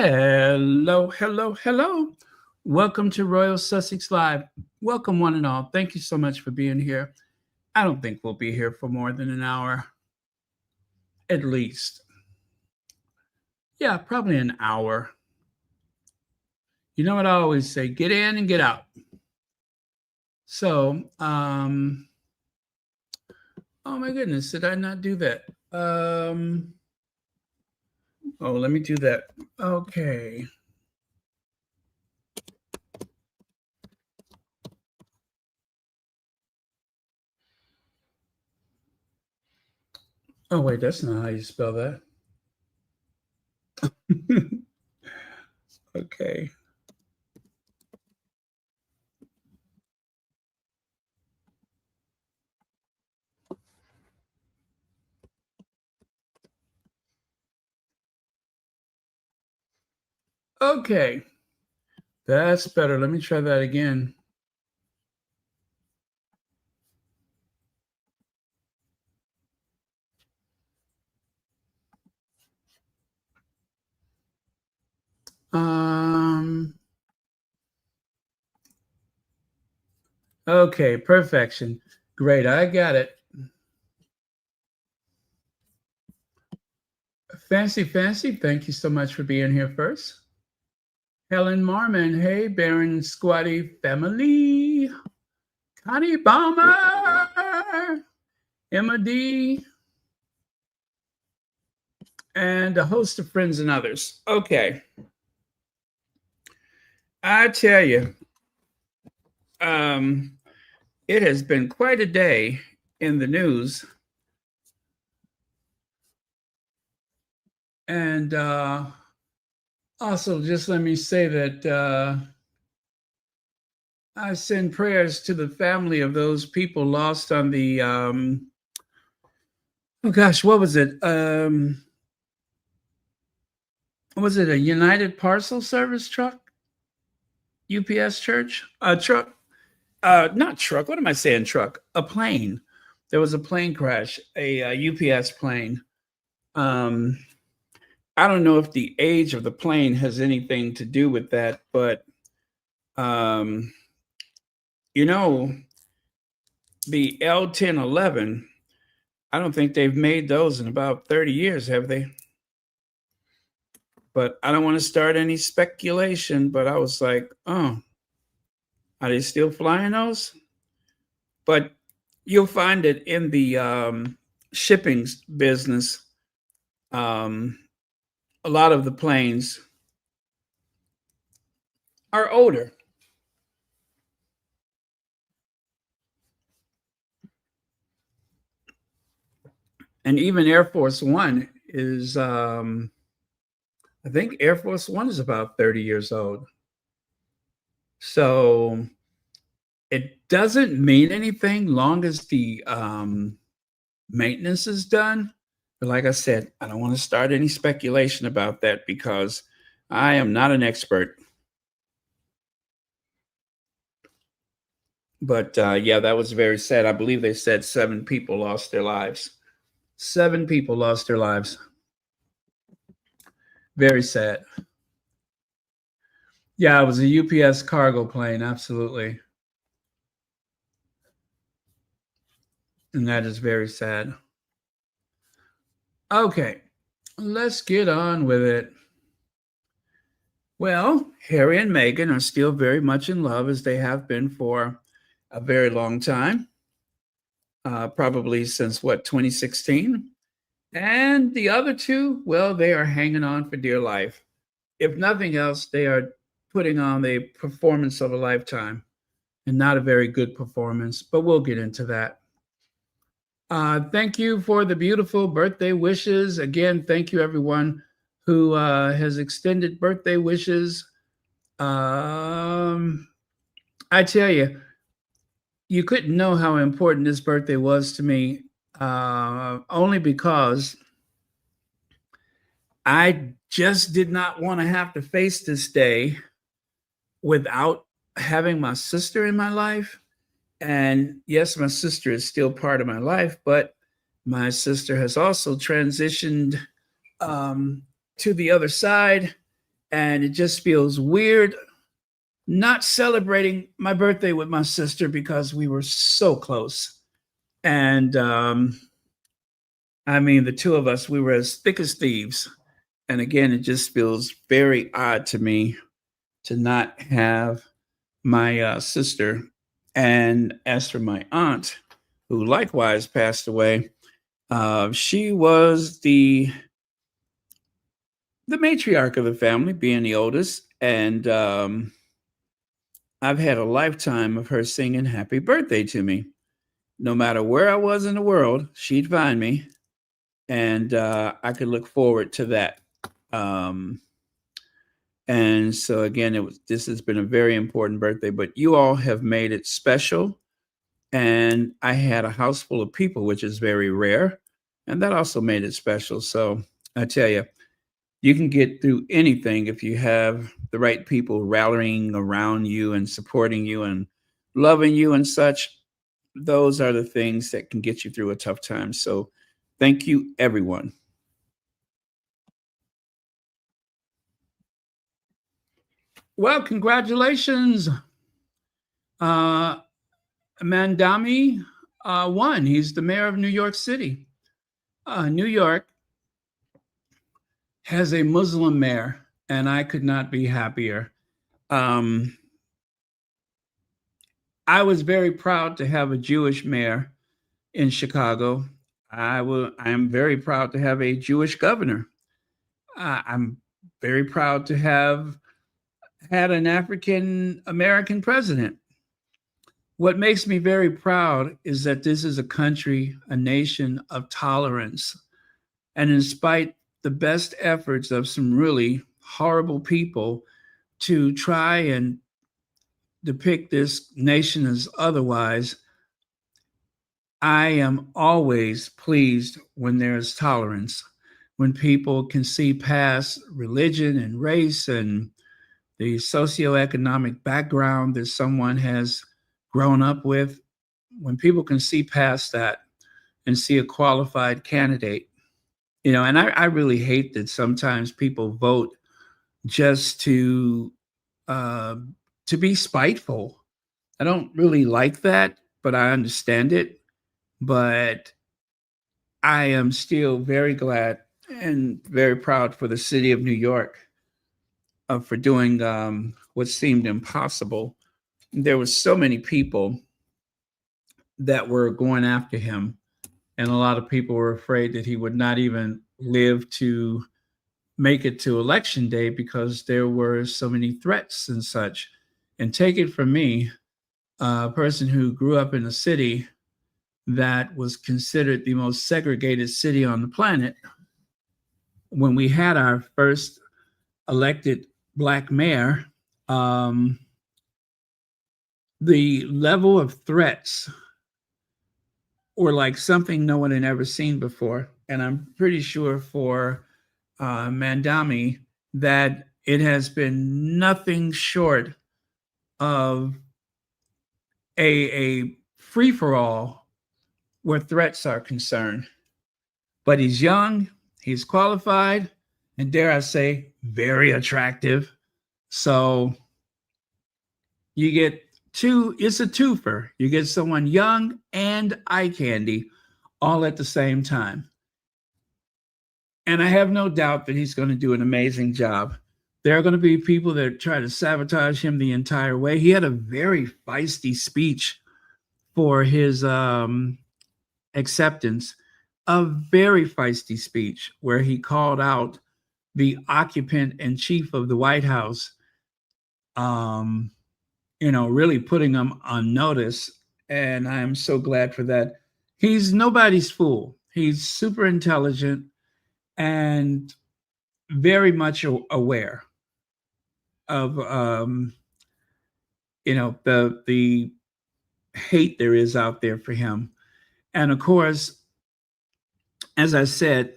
Hello, hello, hello. Welcome to Royal Sussex Live. Welcome, one and all. Thank you so much for being here. I don't think we'll be here for more than an hour, at least. Yeah, probably an hour. You know what I always say, get in and get out. So, oh my goodness, did I not do that? Oh, let me do that. Okay. Oh, wait, that's not how you spell that. Okay. Okay. That's better. Let me try that again. Um, okay, perfection. Great, I got it. Fancy, fancy. Thank you so much for being here first. Helen Marmon, hey, Baron Squatty family. Connie Balmer, Emma D, and a host of friends and others. Okay. I tell you, it has been quite a day in the news. And also, just let me say that I send prayers to the family of those people lost on the, oh gosh, what was it? Was it a United Parcel Service truck? UPS church? A truck? Not truck. What am I saying? Truck. A plane. There was a plane crash, a UPS plane. I don't know if the age of the plane has anything to do with that, but you know, the L1011, I don't think they've made those in about 30 years, have they? But I don't want to start any speculation, but I was like, oh, are they still flying those? But you'll find it in the shipping business. A lot of the planes are older. And even Air Force One is, I think Air Force One is about 30 years old. So it doesn't mean anything long as the maintenance is done. But like I said, I don't want to start any speculation about that because I am not an expert. But yeah, that was very sad. I believe they said 7 people lost their lives. 7 people lost their lives. Very sad. Yeah, it was a UPS cargo plane, absolutely. And that is very sad. Okay, let's get on with it. Well, Harry and Meghan are still very much in love as they have been for a very long time, probably since what, 2016? And the other two, well, they are hanging on for dear life. If nothing else, they are putting on the performance of a lifetime and not a very good performance, but we'll get into that. Thank you for the beautiful birthday wishes. Again, thank you everyone who has extended birthday wishes. I tell you, you couldn't know how important this birthday was to me, only because I just did not want to have to face this day without having my sister in my life. And yes, my sister is still part of my life, but my sister has also transitioned to the other side. And it just feels weird not celebrating my birthday with my sister because we were so close. And I mean, the two of us, we were as thick as thieves. And again, it just feels very odd to me to not have my sister. And as for my aunt, who likewise passed away, she was the matriarch of the family, being the oldest, and I've had a lifetime of her singing "Happy Birthday" to me. No matter where I was in the world, she'd find me, and I could look forward to that. Um, and so again, this has been a very important birthday, but you all have made it special. And I had a house full of people, which is very rare, and that also made it special. So I tell you, you can get through anything if you have the right people rallying around you and supporting you and loving you and such. Those are the things that can get you through a tough time. So thank you, everyone. Well, congratulations. Uh, Mandami won. He's the mayor of New York City. New York has a Muslim mayor, and I could not be happier. Um, I was very proud to have a Jewish mayor in Chicago. I am very proud to have a Jewish governor. I'm very proud to have had an African American president. What makes me very proud is that this is a country, a nation of tolerance. And in spite the best efforts of some really horrible people to try and depict this nation as otherwise, I am always pleased when there's tolerance, when people can see past religion and race and the socioeconomic background that someone has grown up with, when people can see past that and see a qualified candidate. And I really hate that sometimes people vote just uh, to be spiteful. I don't really like that, but I understand it. But I am still very glad and very proud for the city of New York for doing what seemed impossible. There were so many people that were going after him, and a lot of people were afraid that he would not even live to make it to election day because there were so many threats and such. And take it from me, a person who grew up in a city that was considered the most segregated city on the planet, when we had our first elected Black mayor, the level of threats were like something no one had ever seen before. And I'm pretty sure for Mandami that it has been nothing short of a free for all where threats are concerned. But he's young, he's qualified, and dare I say, very attractive. So you get it's a twofer. You get someone young and eye candy all at the same time. And I have no doubt that he's going to do an amazing job. There are going to be people that try to sabotage him the entire way. He had a very feisty speech for his acceptance, a very feisty speech where he called out the occupant in chief of the White House, really putting him on notice. And I'm so glad for that. He's nobody's fool. He's super intelligent and very much aware of the hate there is out there for him. And of course, as I said,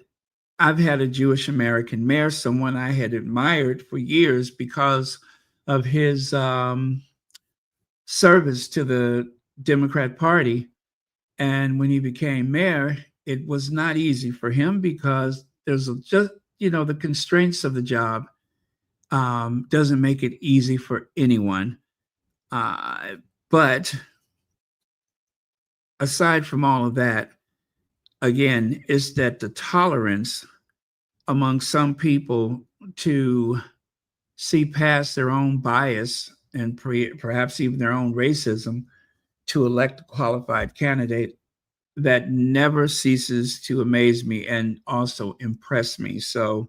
I've had a Jewish American mayor, someone I had admired for years because of his service to the Democrat Party. And when he became mayor, it was not easy for him because there's just, the constraints of the job. doesn't make it easy for anyone. But aside from all of that, again, it's that the tolerance among some people to see past their own bias and perhaps even their own racism to elect a qualified candidate that never ceases to amaze me and also impress me. So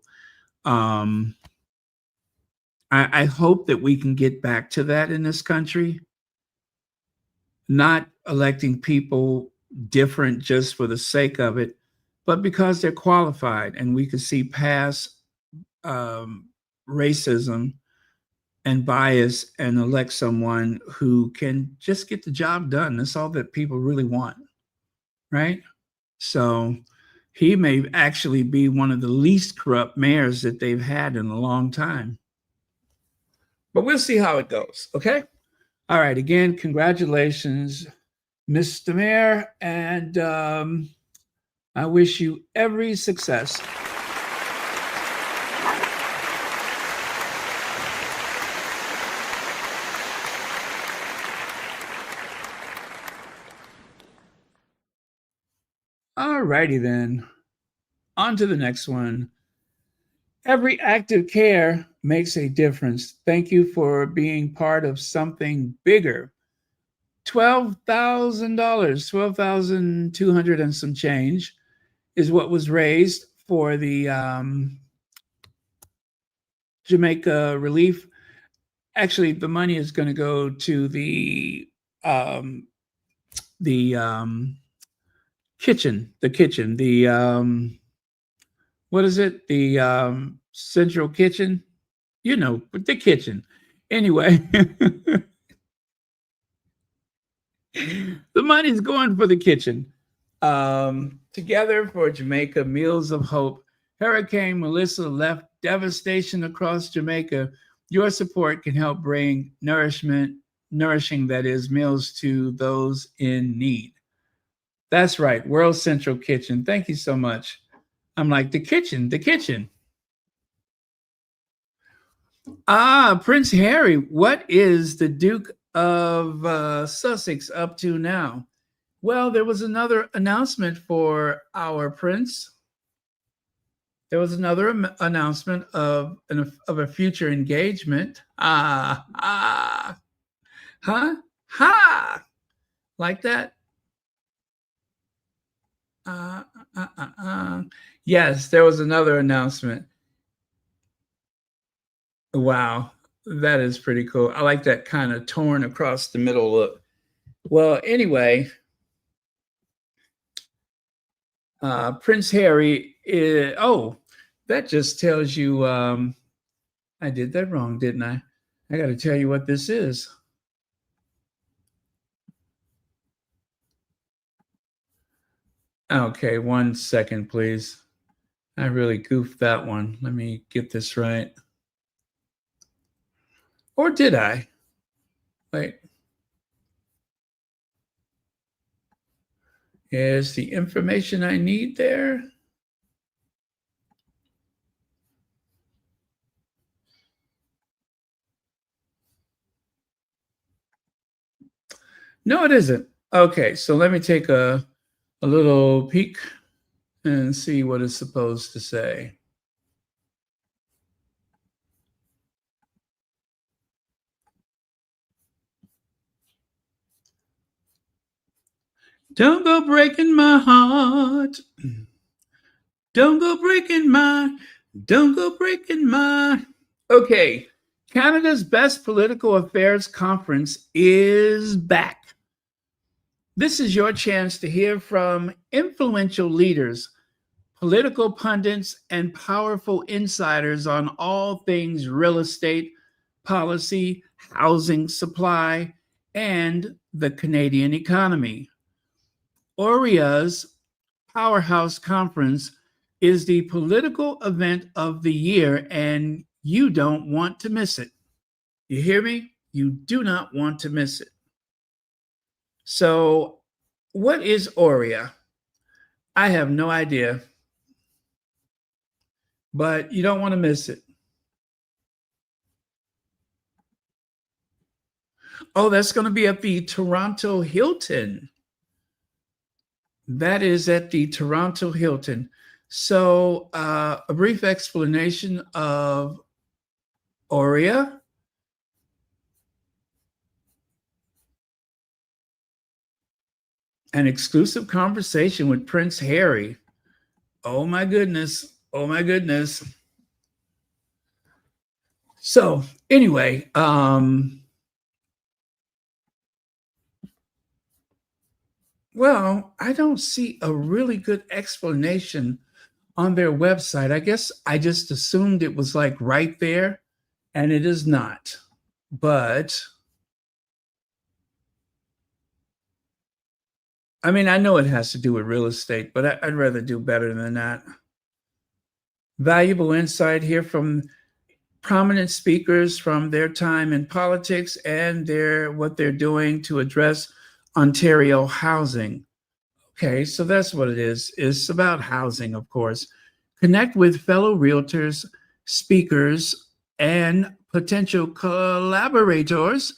um, I hope that we can get back to that in this country, not electing people different just for the sake of it, but because they're qualified and we can see past um, racism and bias and elect someone who can just get the job done. That's all that people really want, right? So he may actually be one of the least corrupt mayors that they've had in a long time. But we'll see how it goes, okay? All right, again, congratulations, Mr. Mayor, and I wish you every success. All righty then. On to the next one. Every act of care makes a difference. Thank you for being part of something bigger. $12,000, 12,200 and some change is what was raised for the Jamaica relief. Actually, the money is going to go to um, the kitchen, what is it? The central kitchen, the kitchen. Anyway, the money's going for the kitchen. Together for Jamaica, Meals of Hope. Hurricane Melissa left devastation across Jamaica. Your support can help bring nourishing, that is, meals to those in need. That's right, World Central Kitchen. Thank you so much. I'm like, the kitchen. Prince Harry, what is the Duke of Sussex up to now? Well, there was another announcement for our prince. There was another announcement of a future engagement. Like that? Yes, there was another announcement. Wow, that is pretty cool. I like that kind of torn across the middle look. Well, anyway, Prince Harry that just tells you I did that wrong, didn't I? I got to tell you what this is. Okay, 1 second, please. I really goofed that one. Let me get this right. Or did I? Wait. Is the information I need there? No, it isn't. Okay, so let me take a little peek and see what it's supposed to say. Don't go breaking my heart. Don't go breaking my. Okay, Canada's Best Political Affairs Conference is back. This is your chance to hear from influential leaders, political pundits, and powerful insiders on all things real estate, policy, housing supply, and the Canadian economy. ORIA's Powerhouse Conference is the political event of the year, and you don't want to miss it. You hear me? You do not want to miss it. So, what is ORIA? I have no idea, but you don't want to miss it. Oh, that's going to be at the Toronto Hilton. That is at the Toronto Hilton. So, a brief explanation of Aurea. An exclusive conversation with Prince Harry. Oh my goodness. Oh my goodness. So, anyway, well, I don't see a really good explanation on their website. I guess I just assumed it was like right there, and it is not. But I mean, I know it has to do with real estate, but I'd rather do better than that. Valuable insight here from prominent speakers from their time in politics and their what they're doing to address Ontario housing. Okay, so that's what it is. It's about housing, of course. Connect with fellow realtors, speakers, and potential collaborators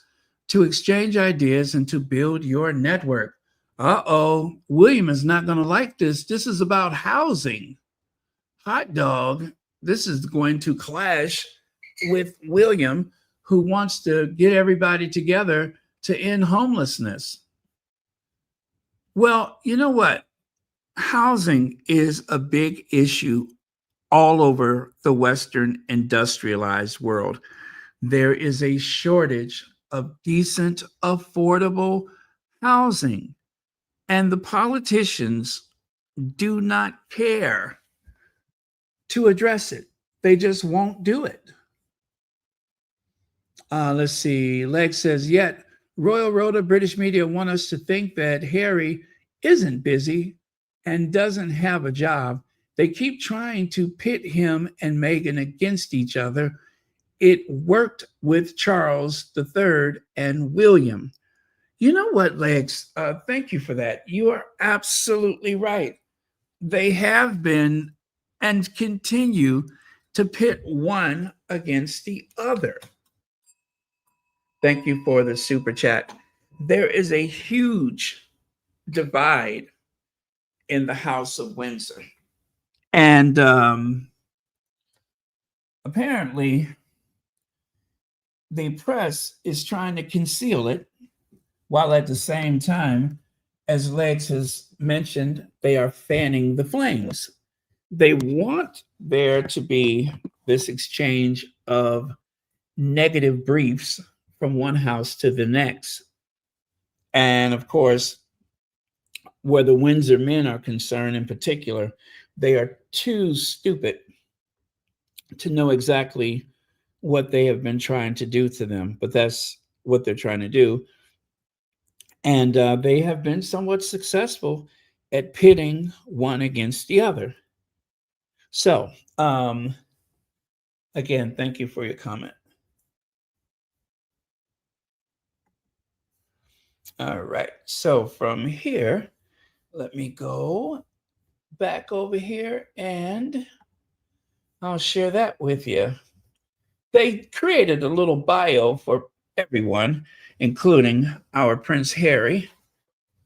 to exchange ideas and to build your network. Uh-oh, William is not going to like this. This is about housing. Hot dog. This is going to clash with William, who wants to get everybody together to end homelessness. Well, you know what? Housing is a big issue all over the Western industrialized world. There is a shortage of decent, affordable housing, and the politicians do not care to address it. They just won't do it. Let's see. Leg says, yet Royal Rota British media want us to think that Harry isn't busy and doesn't have a job. They keep trying to pit him and Meghan against each other. It worked with Charles III and William. You know what, Legs? Thank you for that. You are absolutely right. They have been and continue to pit one against the other. Thank you for the super chat. There is a huge divide in the House of Windsor. And apparently, the press is trying to conceal it, while at the same time, as Legs has mentioned, they are fanning the flames. They want there to be this exchange of negative briefs from one house to the next. And of course, where the Windsor men are concerned in particular, they are too stupid to know exactly what they have been trying to do to them, but that's what they're trying to do. And they have been somewhat successful at pitting one against the other. So, again, thank you for your comment. All right. So from here, let me go back over here and I'll share that with you. They created a little bio for everyone, including our Prince Harry.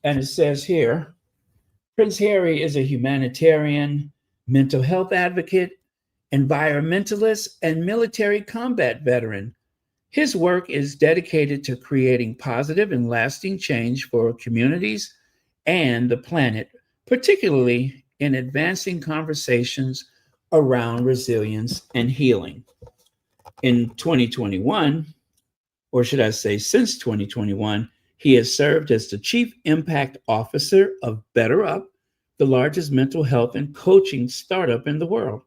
And it says here, Prince Harry is a humanitarian, mental health advocate, environmentalist, and military combat veteran. His work is dedicated to creating positive and lasting change for communities and the planet, particularly in advancing conversations around resilience and healing. In 2021, or should I say since 2021, he has served as the Chief Impact Officer of BetterUp, the largest mental health and coaching startup in the world.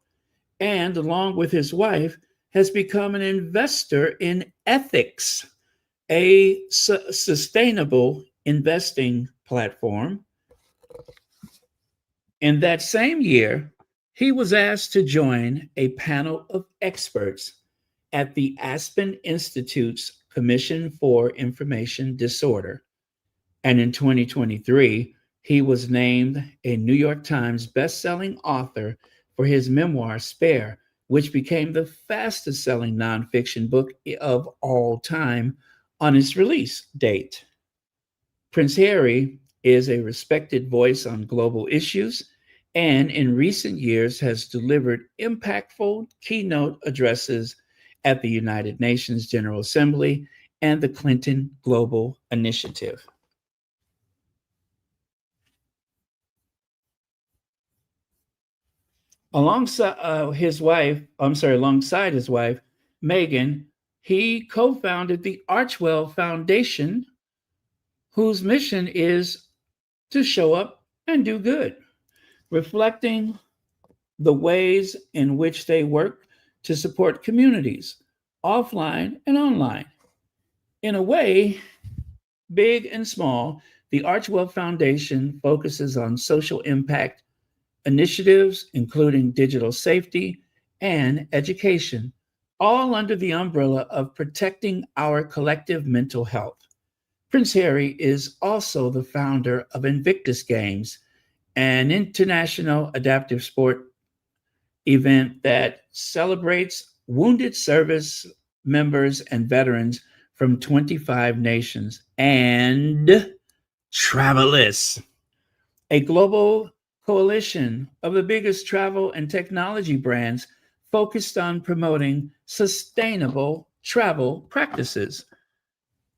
And along with his wife, has become an investor in Ethics, a sustainable investing platform. In that same year, he was asked to join a panel of experts at the Aspen Institute's Commission for Information Disorder. And in 2023, he was named a New York Times bestselling author for his memoir, Spare, which became the fastest selling nonfiction book of all time on its release date. Prince Harry is a respected voice on global issues and in recent years has delivered impactful keynote addresses at the United Nations General Assembly and the Clinton Global Initiative. Alongside his wife, Meghan, he co-founded the Archwell Foundation, whose mission is to show up and do good, reflecting the ways in which they work to support communities, offline and online. In a way, big and small, the Archwell Foundation focuses on social impact initiatives, including digital safety and education, all under the umbrella of protecting our collective mental health. Prince Harry is also the founder of Invictus Games, an international adaptive sport event that celebrates wounded service members and veterans from 25 nations, and Travelers, a global coalition of the biggest travel and technology brands focused on promoting sustainable travel practices.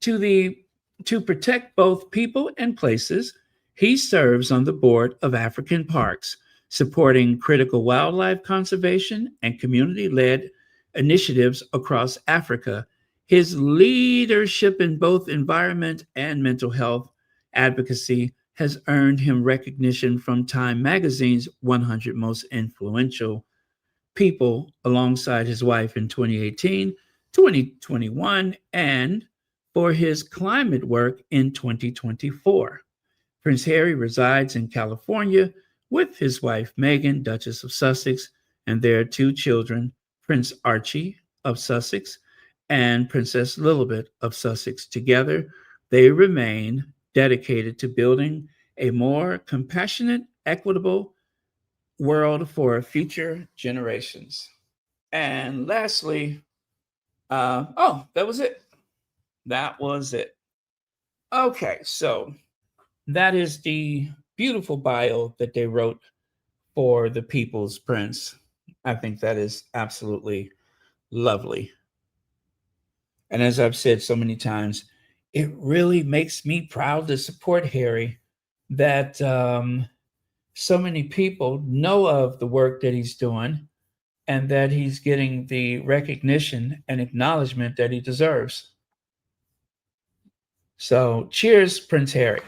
To the to protect both people and places, he serves on the board of African Parks, supporting critical wildlife conservation and community-led initiatives across Africa. His leadership in both environment and mental health advocacy has earned him recognition from Time magazine's 100 Most Influential People alongside his wife in 2018, 2021, and for his climate work in 2024. Prince Harry resides in California with his wife Meghan, Duchess of Sussex, and their two children, Prince Archie of Sussex and Princess Lilibet of Sussex. Together, they remain dedicated to building a more compassionate, equitable world for future generations. And lastly, that was it. That was it. Okay, so that is the beautiful bio that they wrote for the People's Prince. I think that is absolutely lovely. And as I've said so many times, it really makes me proud to support Harry that so many people know of the work that he's doing and that he's getting the recognition and acknowledgement that he deserves. So, cheers, Prince Harry.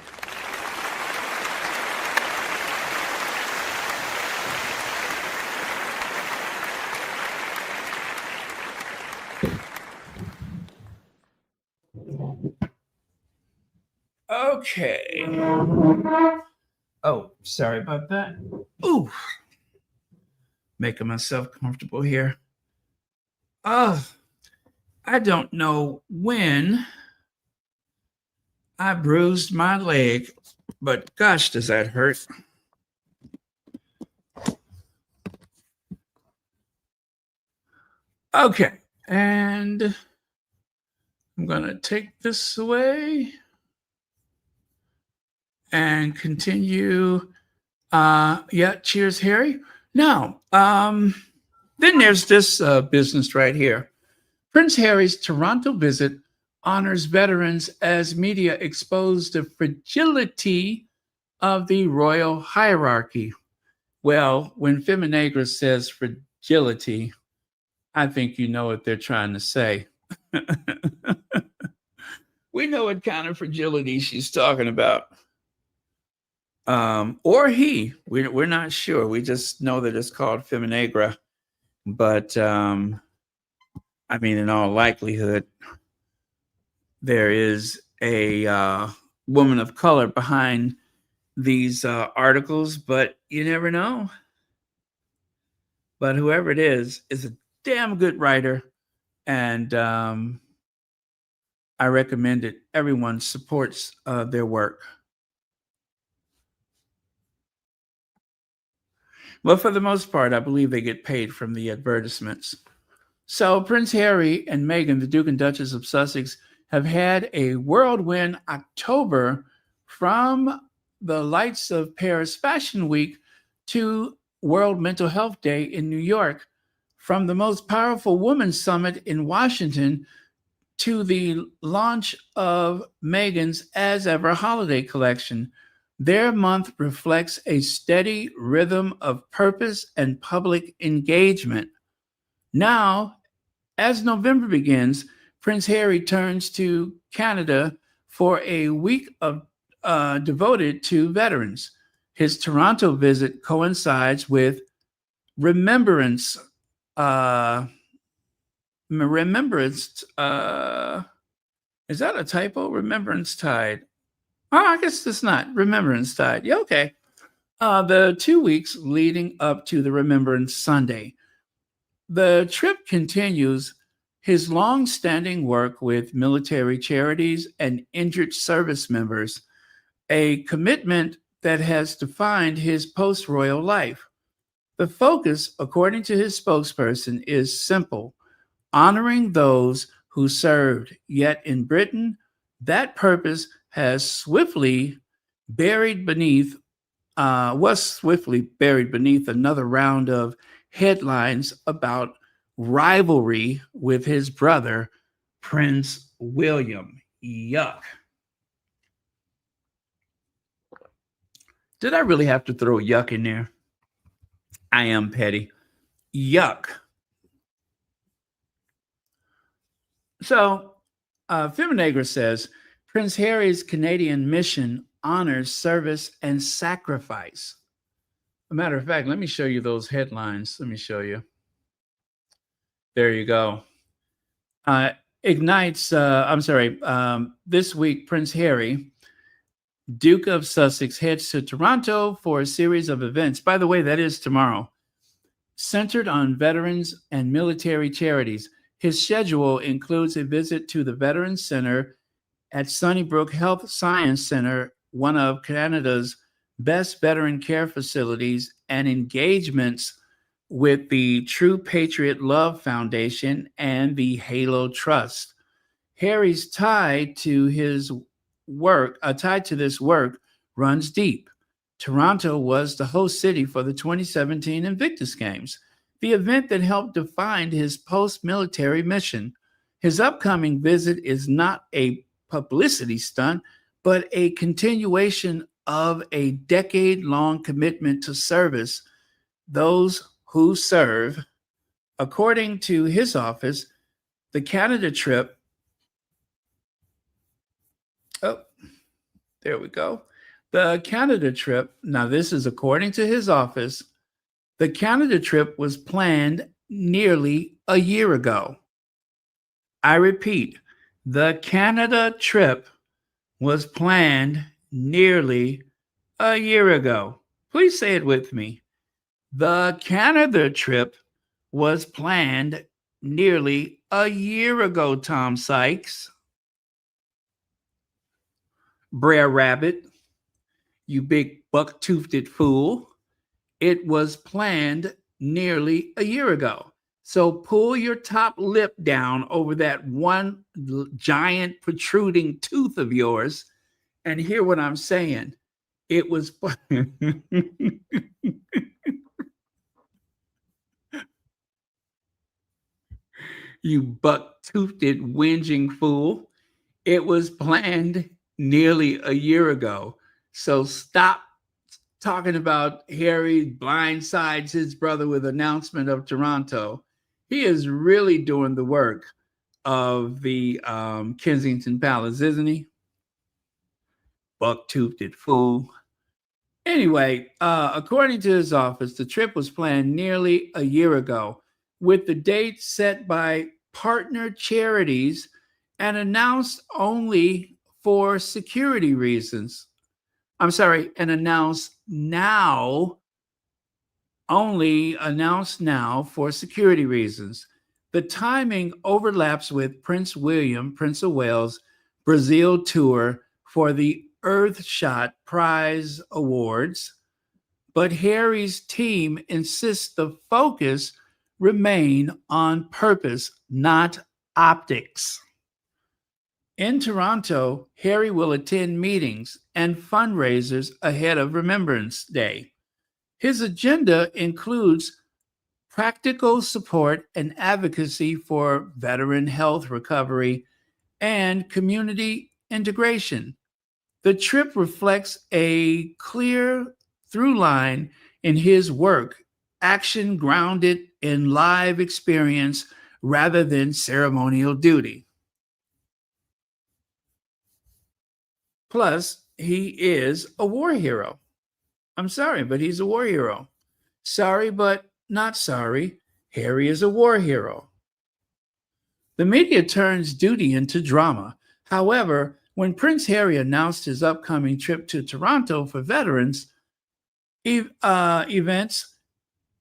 Okay. Oh, sorry about that. Ooh. Making myself comfortable here. I don't know when I bruised my leg, but gosh, does that hurt. Okay, and I'm going to take this away and continue. Cheers, Harry. Now, then there's this business right here. Prince Harry's Toronto visit honors veterans as media expose the fragility of the royal hierarchy. Well, when Feminagra says fragility, I think you know what they're trying to say. We know what kind of fragility she's talking about. Or he. We're not sure. We just know that it's called Feminagra. But, I mean, in all likelihood, there is a woman of color behind these articles, but you never know. But whoever it is a damn good writer, and I recommend it. Everyone supports their work. Well, for the most part, I believe they get paid from the advertisements. So Prince Harry and Meghan, the Duke and Duchess of Sussex, have had a whirlwind October, from the Lights of Paris Fashion Week to World Mental Health Day in New York, from the most powerful women's summit in Washington to the launch of Meghan's As Ever holiday collection. Their month reflects a steady rhythm of purpose and public engagement. Now, as November begins, Prince Harry turns to Canada for a week of devoted to veterans. His Toronto visit coincides with Remembrance. Remembrance. Is that a typo? Remembrance Tide. Oh, I guess it's not. Remembrance Tide. Yeah, okay. The 2 weeks leading up to the Remembrance Sunday. The trip continues his long-standing work with military charities and injured service members, a commitment that has defined his post-royal life. The focus, according to his spokesperson, is simple: honoring those who served. Yet in Britain, that purpose has swiftly buried beneath was swiftly buried beneath another round of headlines about rivalry with his brother, Prince William. Yuck. Did I really have to throw yuck in there? I am petty. Yuck. So, Feminagra says Prince Harry's Canadian mission honors service and sacrifice. A matter of fact, let me show you those headlines. Let me show you. There you go. This week, Prince Harry, Duke of Sussex, heads to Toronto for a series of events. By the way, that is tomorrow, centered on veterans and military charities. His schedule includes a visit to the Veterans Center at Sunnybrook Health Science Center, one of Canada's best veteran care facilities, and engagements with the True Patriot Love Foundation and the Halo Trust. Harry's tie to this work runs deep. Toronto was the host city for the 2017 Invictus Games, the event that helped define his post-military mission. His upcoming visit is not a publicity stunt, but a continuation of a decade-long commitment to service. Those who serve. According to his office, the Canada trip, there we go. The Canada trip, now this is according to his office, the Canada trip was planned nearly a year ago. I repeat, the Canada trip was planned nearly a year ago. Please say it with me. The Canada trip was planned nearly a year ago, Tom Sykes. Brer Rabbit, you big buck-toothed fool. It was planned nearly a year ago. So pull your top lip down over that one giant protruding tooth of yours and hear what I'm saying. It was you buck-toothed whinging fool. It was planned nearly a year ago. So stop talking about Harry blindsides his brother with announcement of Toronto. He is really doing the work of the Kensington Palace, isn't he? Buck-toothed fool. Anyway, according to his office, the trip was planned nearly a year ago, with the date set by partner charities and announced only for security reasons. Announced now for security reasons. The timing overlaps with Prince William, Prince of Wales, Brazil tour for the Earthshot Prize Awards, but Harry's team insists the focus remain on purpose, not optics. In Toronto, Harry will attend meetings and fundraisers ahead of Remembrance Day. His agenda includes practical support and advocacy for veteran health recovery and community integration. The trip reflects a clear through line in his work, action grounded in live experience rather than ceremonial duty. Plus, he is a war hero. I'm sorry, but he's a war hero. Sorry, but not sorry. Harry is a war hero. The media turns duty into drama. However, when Prince Harry announced his upcoming trip to Toronto for veterans events,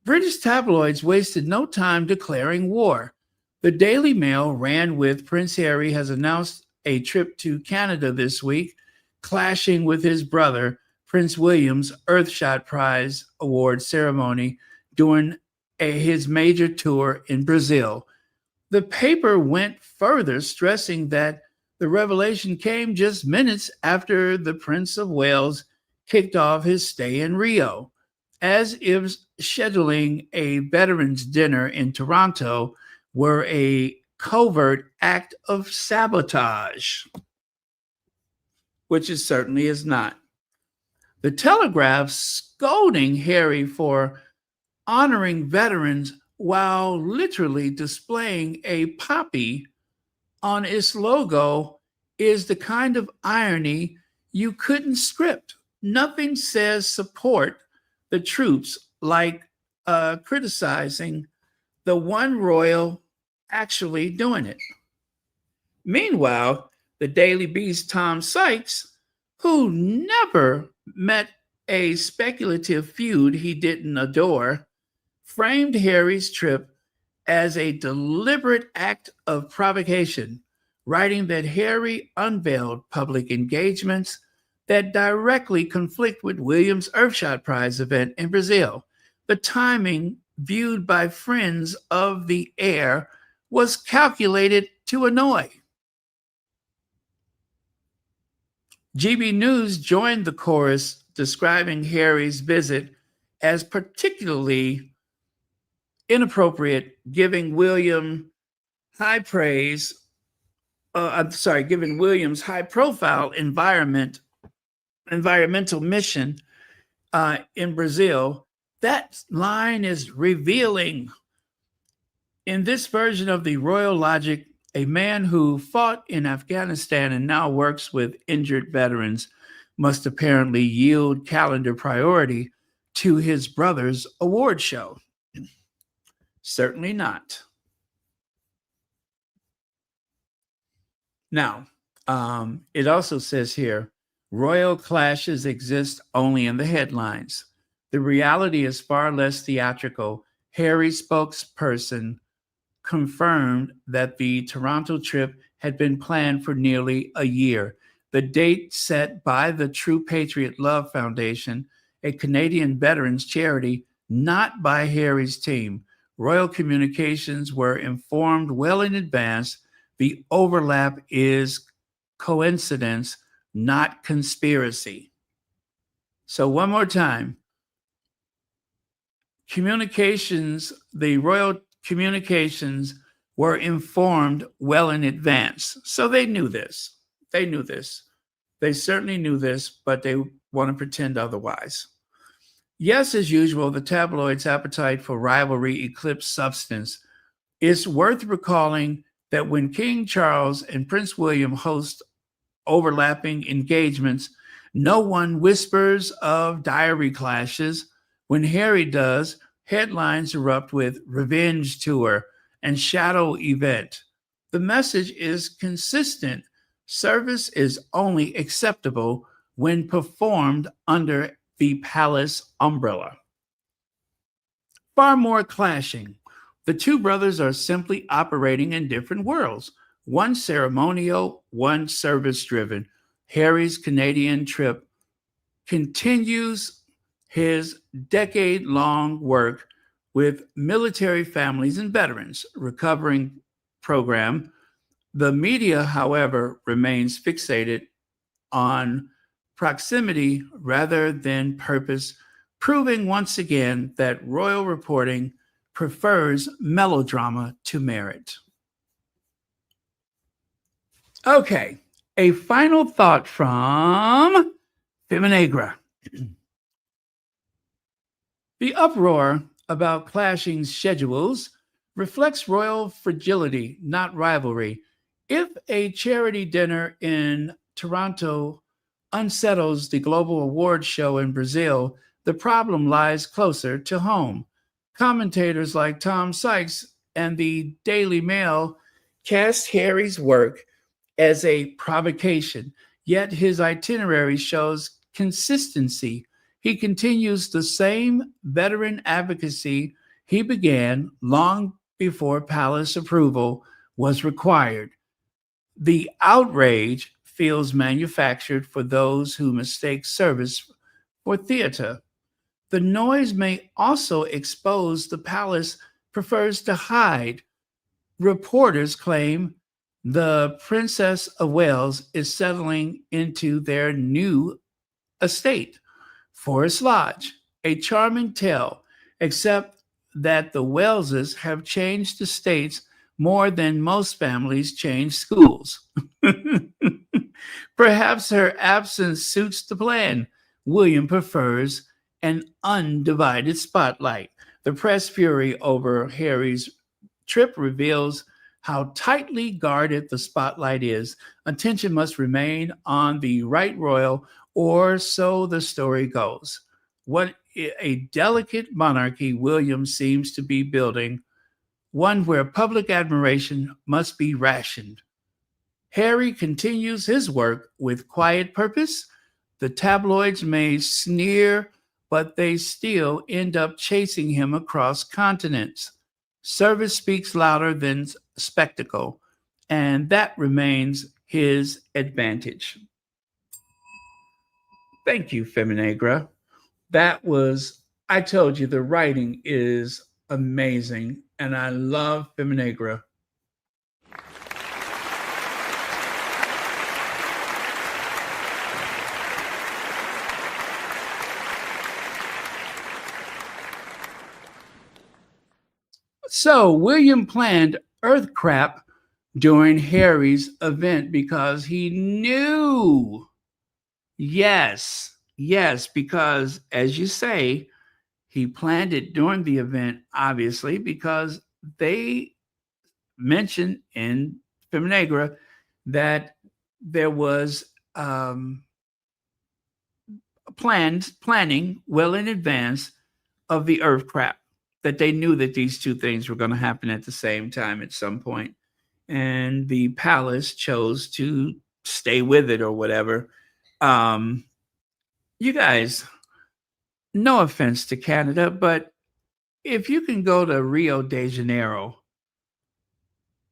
British tabloids wasted no time declaring war. The Daily Mail ran with Prince Harry has announced a trip to Canada this week, clashing with his brother, Prince William's Earthshot Prize award ceremony during his major tour in Brazil. The paper went further, stressing that the revelation came just minutes after the Prince of Wales kicked off his stay in Rio, as if scheduling a veterans dinner in Toronto were a covert act of sabotage, which it certainly is not. The Telegraph scolding Harry for honoring veterans while literally displaying a poppy on its logo is the kind of irony you couldn't script. Nothing says support the troops like criticizing the one royal actually doing it. Meanwhile, the Daily Beast Tom Sykes, who never met a speculative feud he didn't adore, framed Harry's trip as a deliberate act of provocation, writing that Harry unveiled public engagements that directly conflict with Williams' Earthshot Prize event in Brazil. The timing, viewed by friends of the heir, was calculated to annoy. GB News joined the chorus, describing Harry's visit as particularly inappropriate, giving William high praise. Giving Williams high-profile environmental mission in Brazil. That line is revealing. In this version of the royal logic, a man who fought in Afghanistan and now works with injured veterans must apparently yield calendar priority to his brother's award show. Certainly not. Now, it also says here, royal clashes exist only in the headlines. The reality is far less theatrical. Harry's spokesperson confirmed that the Toronto trip had been planned for nearly a year. The date set by the True Patriot Love Foundation, a Canadian veterans charity, not by Harry's team. Royal communications were informed well in advance. The overlap is coincidence, not conspiracy. So one more time. The royal communications were informed well in advance. So they knew this. They certainly knew this, but they want to pretend otherwise. Yes, as usual, the tabloids' appetite for rivalry eclipsed substance. It's worth recalling that when King Charles and Prince William host overlapping engagements, no one whispers of diary clashes. When Harry does, headlines erupt with revenge tour and shadow event. The message is consistent. Service is only acceptable when performed under the palace umbrella. Far more clashing. The two brothers are simply operating in different worlds. One ceremonial, one service-driven. Harry's Canadian trip continues his decade-long work with military families and veterans recovering program, The media, however, remains fixated on proximity rather than purpose, proving once again that royal reporting prefers melodrama to merit. Okay, a final thought from Feminegra. The uproar about clashing schedules reflects royal fragility, not rivalry. If a charity dinner in Toronto unsettles the global awards show in Brazil, the problem lies closer to home. Commentators like Tom Sykes and the Daily Mail cast Harry's work as a provocation, yet his itinerary shows consistency. He continues the same veteran advocacy he began long before palace approval was required. The outrage feels manufactured for those who mistake service for theater. The noise may also expose the palace prefers to hide. Reporters claim the Princess of Wales is settling into their new estate, Forest Lodge, a charming tale, except that the Waleses have changed estates more than most families change schools. Perhaps her absence suits the plan. William prefers an undivided spotlight. The press fury over Harry's trip reveals how tightly guarded the spotlight is. Attention must remain on the right royal, or so the story goes. What a delicate monarchy William seems to be building, one where public admiration must be rationed. Harry continues his work with quiet purpose. The tabloids may sneer, but they still end up chasing him across continents. Service speaks louder than spectacle, and that remains his advantage. Thank you, Feminegra. That was, I told you, the writing is amazing, and I love Feminegra. So, William planned earth crap during Harry's event because he knew. Yes, because as you say, he planned it during the event, obviously, because they mentioned in Feminegra that there was planning well in advance of the earth crap, that they knew that these two things were going to happen at the same time at some point. And the palace chose to stay with it or whatever. You guys, no offense to Canada, but if you can go to Rio de Janeiro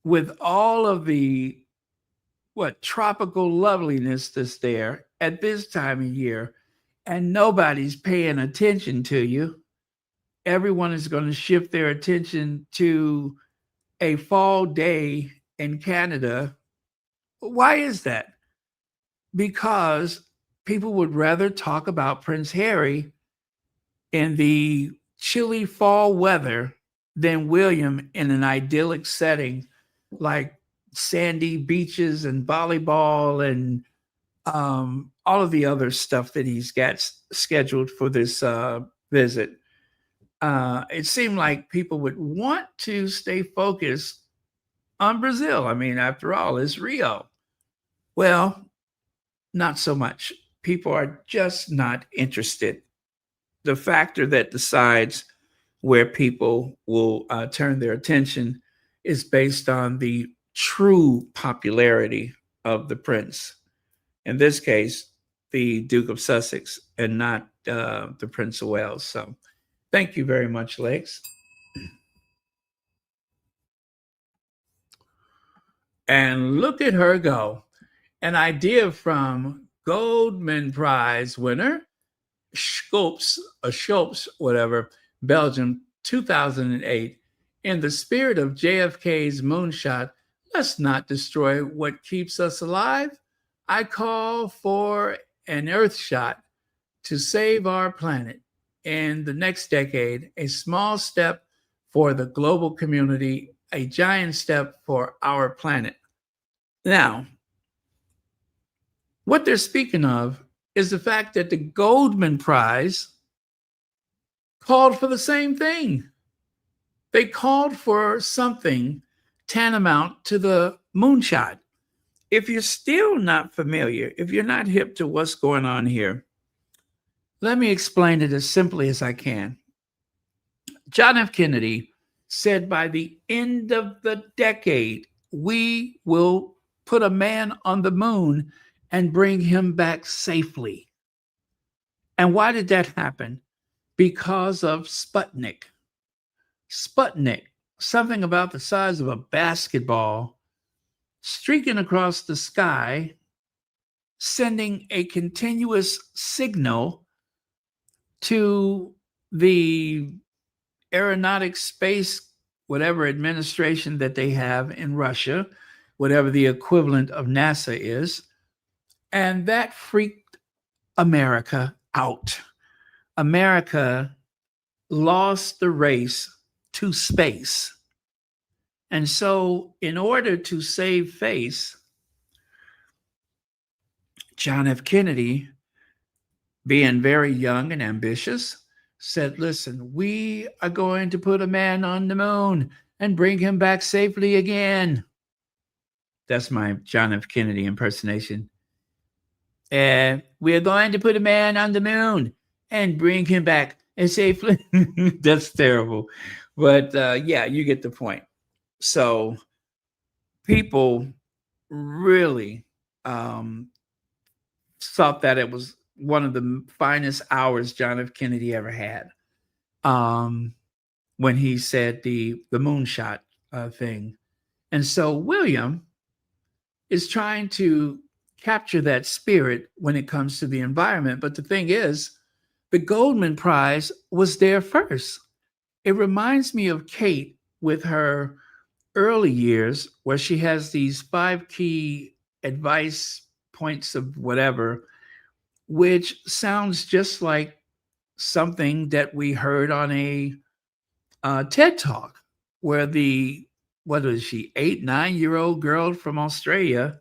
with all of the tropical loveliness that's there at this time of year, and nobody's paying attention to you, everyone is going to shift their attention to a fall day in Canada. Why is that? Because people would rather talk about Prince Harry in the chilly fall weather than William in an idyllic setting like sandy beaches and volleyball and all of the other stuff that he's got scheduled for this visit. It seemed like people would want to stay focused on Brazil. I mean, after all, it's Rio. Well, not so much. People are just not interested. The factor that decides where people will turn their attention is based on the true popularity of the prince. In this case, the Duke of Sussex, and not the Prince of Wales. So thank you very much, Lex. And look at her go. An idea from Goldman Prize winner, Schopes, whatever, Belgium, 2008. In the spirit of JFK's moonshot, let's not destroy what keeps us alive. I call for an earth shot to save our planet in the next decade, a small step for the global community, a giant step for our planet. Now, what they're speaking of is the fact that the Goldman Prize called for the same thing. They called for something tantamount to the moonshot. If you're still not familiar, if you're not hip to what's going on here, let me explain it as simply as I can. John F. Kennedy said by the end of the decade, we will put a man on the moon and bring him back safely. And why did that happen? Because of Sputnik. Sputnik, something about the size of a basketball, streaking across the sky, sending a continuous signal to the aeronautic space, whatever administration that they have in Russia, whatever the equivalent of NASA is. And that freaked America out. America lost the race to space. And so, in order to save face, John F. Kennedy, being very young and ambitious, said, listen, we are going to put a man on the moon and bring him back safely again. That's my John F. Kennedy impersonation. We're going to put a man on the moon and bring him back safely. That's terrible. But yeah, you get the point. So people really thought that it was one of the finest hours John F. Kennedy ever had when he said the moonshot thing. And so William is trying to capture that spirit when it comes to the environment. But the thing is, the Goldman Prize was there first. It reminds me of Kate with her early years, where she has these 5 key advice points of whatever, which sounds just like something that we heard on a TED Talk, where what was she, 8, 9-year-old girl from Australia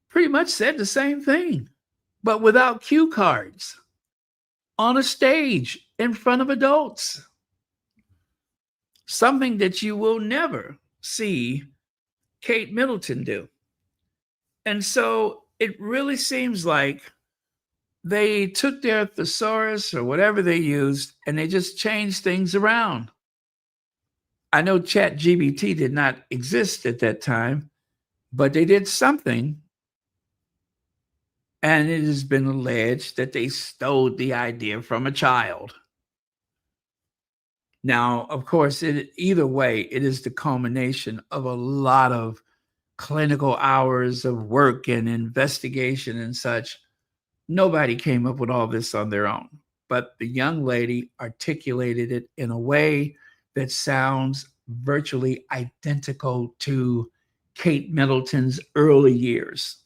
pretty much said the same thing, but without cue cards on a stage in front of adults. Something that you will never see Kate Middleton do. And so it really seems like they took their thesaurus or whatever they used and they just changed things around. I know ChatGPT did not exist at that time, but they did something. And it has been alleged that they stole the idea from a child. Now, of course, either way, it is the culmination of a lot of clinical hours of work and investigation and such. Nobody came up with all this on their own, but the young lady articulated it in a way that sounds virtually identical to Kate Middleton's early years.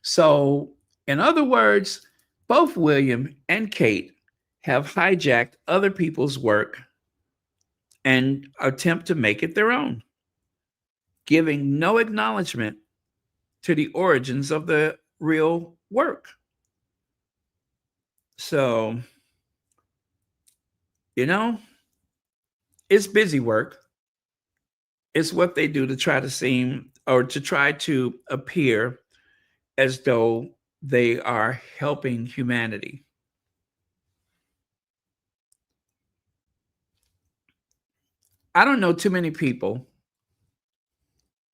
So, in other words, both William and Kate have hijacked other people's work and attempt to make it their own, giving no acknowledgement to the origins of the real work. So, it's busy work. It's what they do to try to seem or to try to appear as though they are helping humanity. I don't know too many people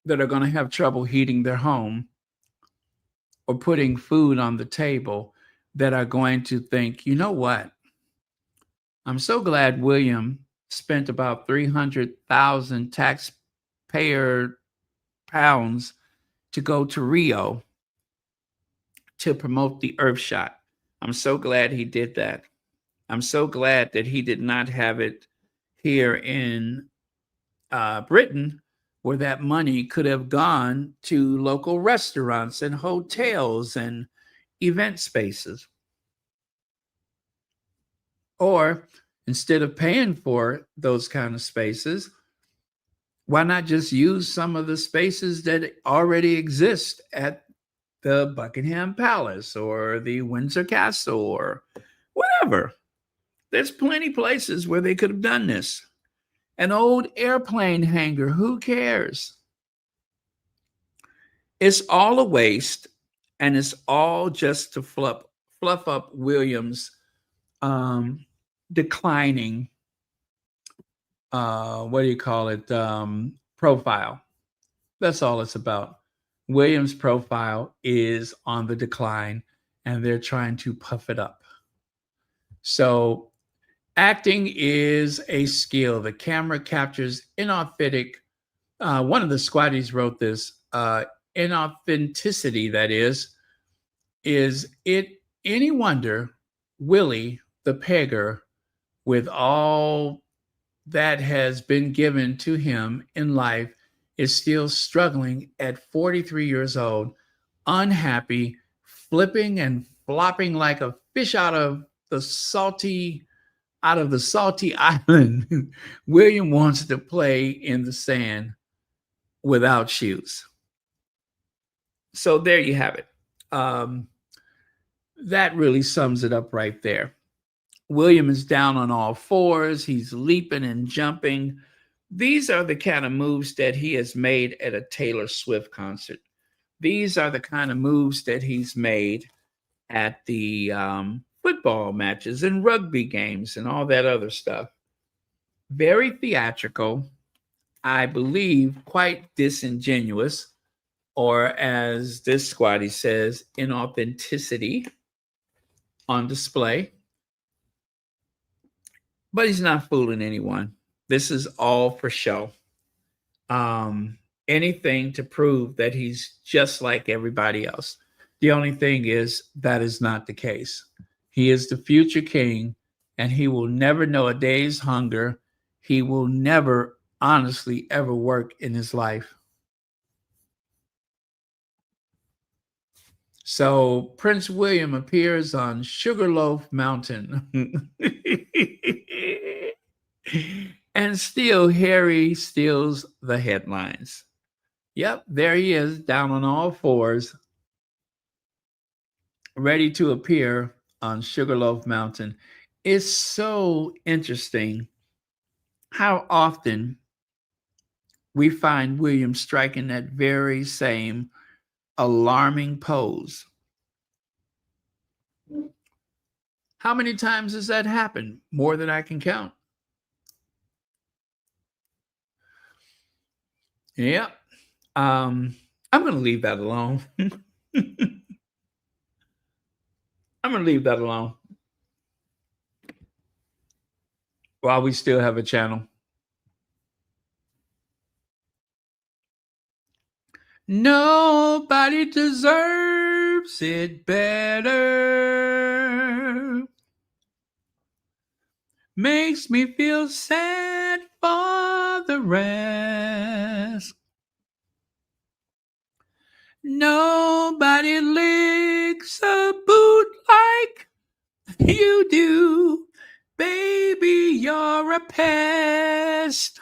that are going to have trouble heating their home or putting food on the table that are going to think, you know what? I'm so glad William spent about 300,000 taxpayer pounds to go to Rio to promote the Earth Shot. I'm so glad he did that. I'm so glad that he did not have it here in Britain, where that money could have gone to local restaurants and hotels and event spaces. Or instead of paying for those kind of spaces, why not just use some of the spaces that already exist at the Buckingham Palace or the Windsor Castle or whatever? There's plenty places where they could have done this. An old airplane hangar, who cares? It's all a waste, and it's all just to fluff up William's um, declining, what do you call it, profile. That's all it's about. William's profile is on the decline, and they're trying to puff it up. So acting is a skill. The camera captures inauthentic. One of the squaddies wrote this. Inauthenticity, that is it any wonder Willie the Pegger, with all that has been given to him in life, is still struggling at 43 years old, unhappy, flipping and flopping like a fish out of the salty island. William wants to play in the sand without shoes. So there you have it. That really sums it up right there. William is down on all fours. He's leaping and jumping. These are the kind of moves that he has made at a Taylor Swift concert. These are the kind of moves that he's made at the football matches and rugby games and all that other stuff. Very theatrical, I believe, quite disingenuous, or as this squatty says, inauthenticity on display. But he's not fooling anyone. This is all for show. Anything to prove that he's just like everybody else. The only thing is that is not the case. He is the future king, and he will never know a day's hunger. He will never honestly ever work in his life. So Prince William appears on Sugarloaf Mountain. And still Harry steals the headlines. Yep, there he is, down on all fours, ready to appear on Sugarloaf Mountain. It's so interesting how often we find William striking that very same alarming pose. How many times has that happened? More than I can count. Yeah. I'm going to leave that alone. I'm going to leave that alone while we still have a channel. Nobody deserves it better. Makes me feel sad for the rest. Nobody licks a boot like you do. Baby, you're a pest.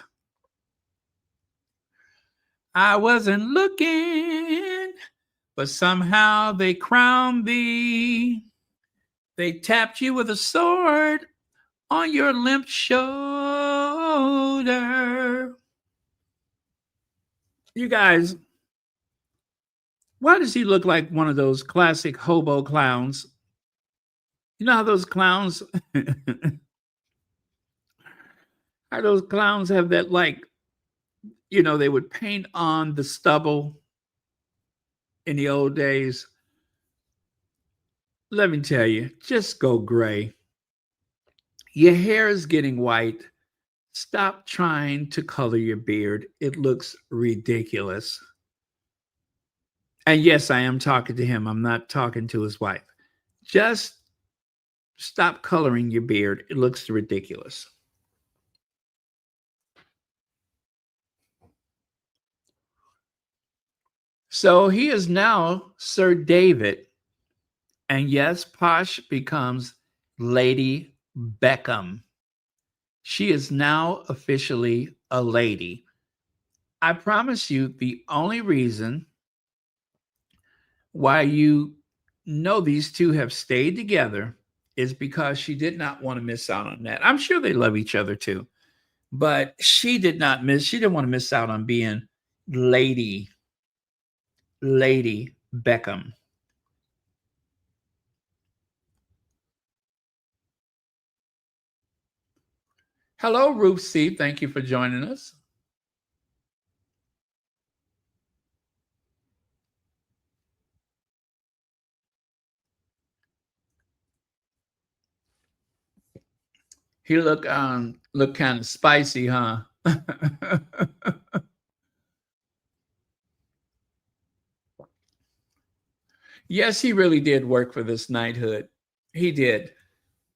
I wasn't looking, but somehow they crowned thee. They tapped you with a sword on your limp shoulder. You guys, why does he look like one of those classic hobo clowns? You know how those clowns, how those clowns have that, like, they would paint on the stubble in the old days. Let me tell you, just go gray. Your hair is getting white. Stop trying to color your beard. It looks ridiculous. And yes, I am talking to him. I'm not talking to his wife. Just stop coloring your beard. It looks ridiculous. So he is now Sir David. And yes, Posh becomes Lady Beckham. She is now officially a lady. I promise you, the only reason why you know these two have stayed together is because she did not want to miss out on that. I'm sure they love each other too, but she didn't want to miss out on being Lady, Lady Beckham. Hello, Ruth C. Thank you for joining us. He look kind of spicy, huh? Yes, he really did work for this knighthood. He did.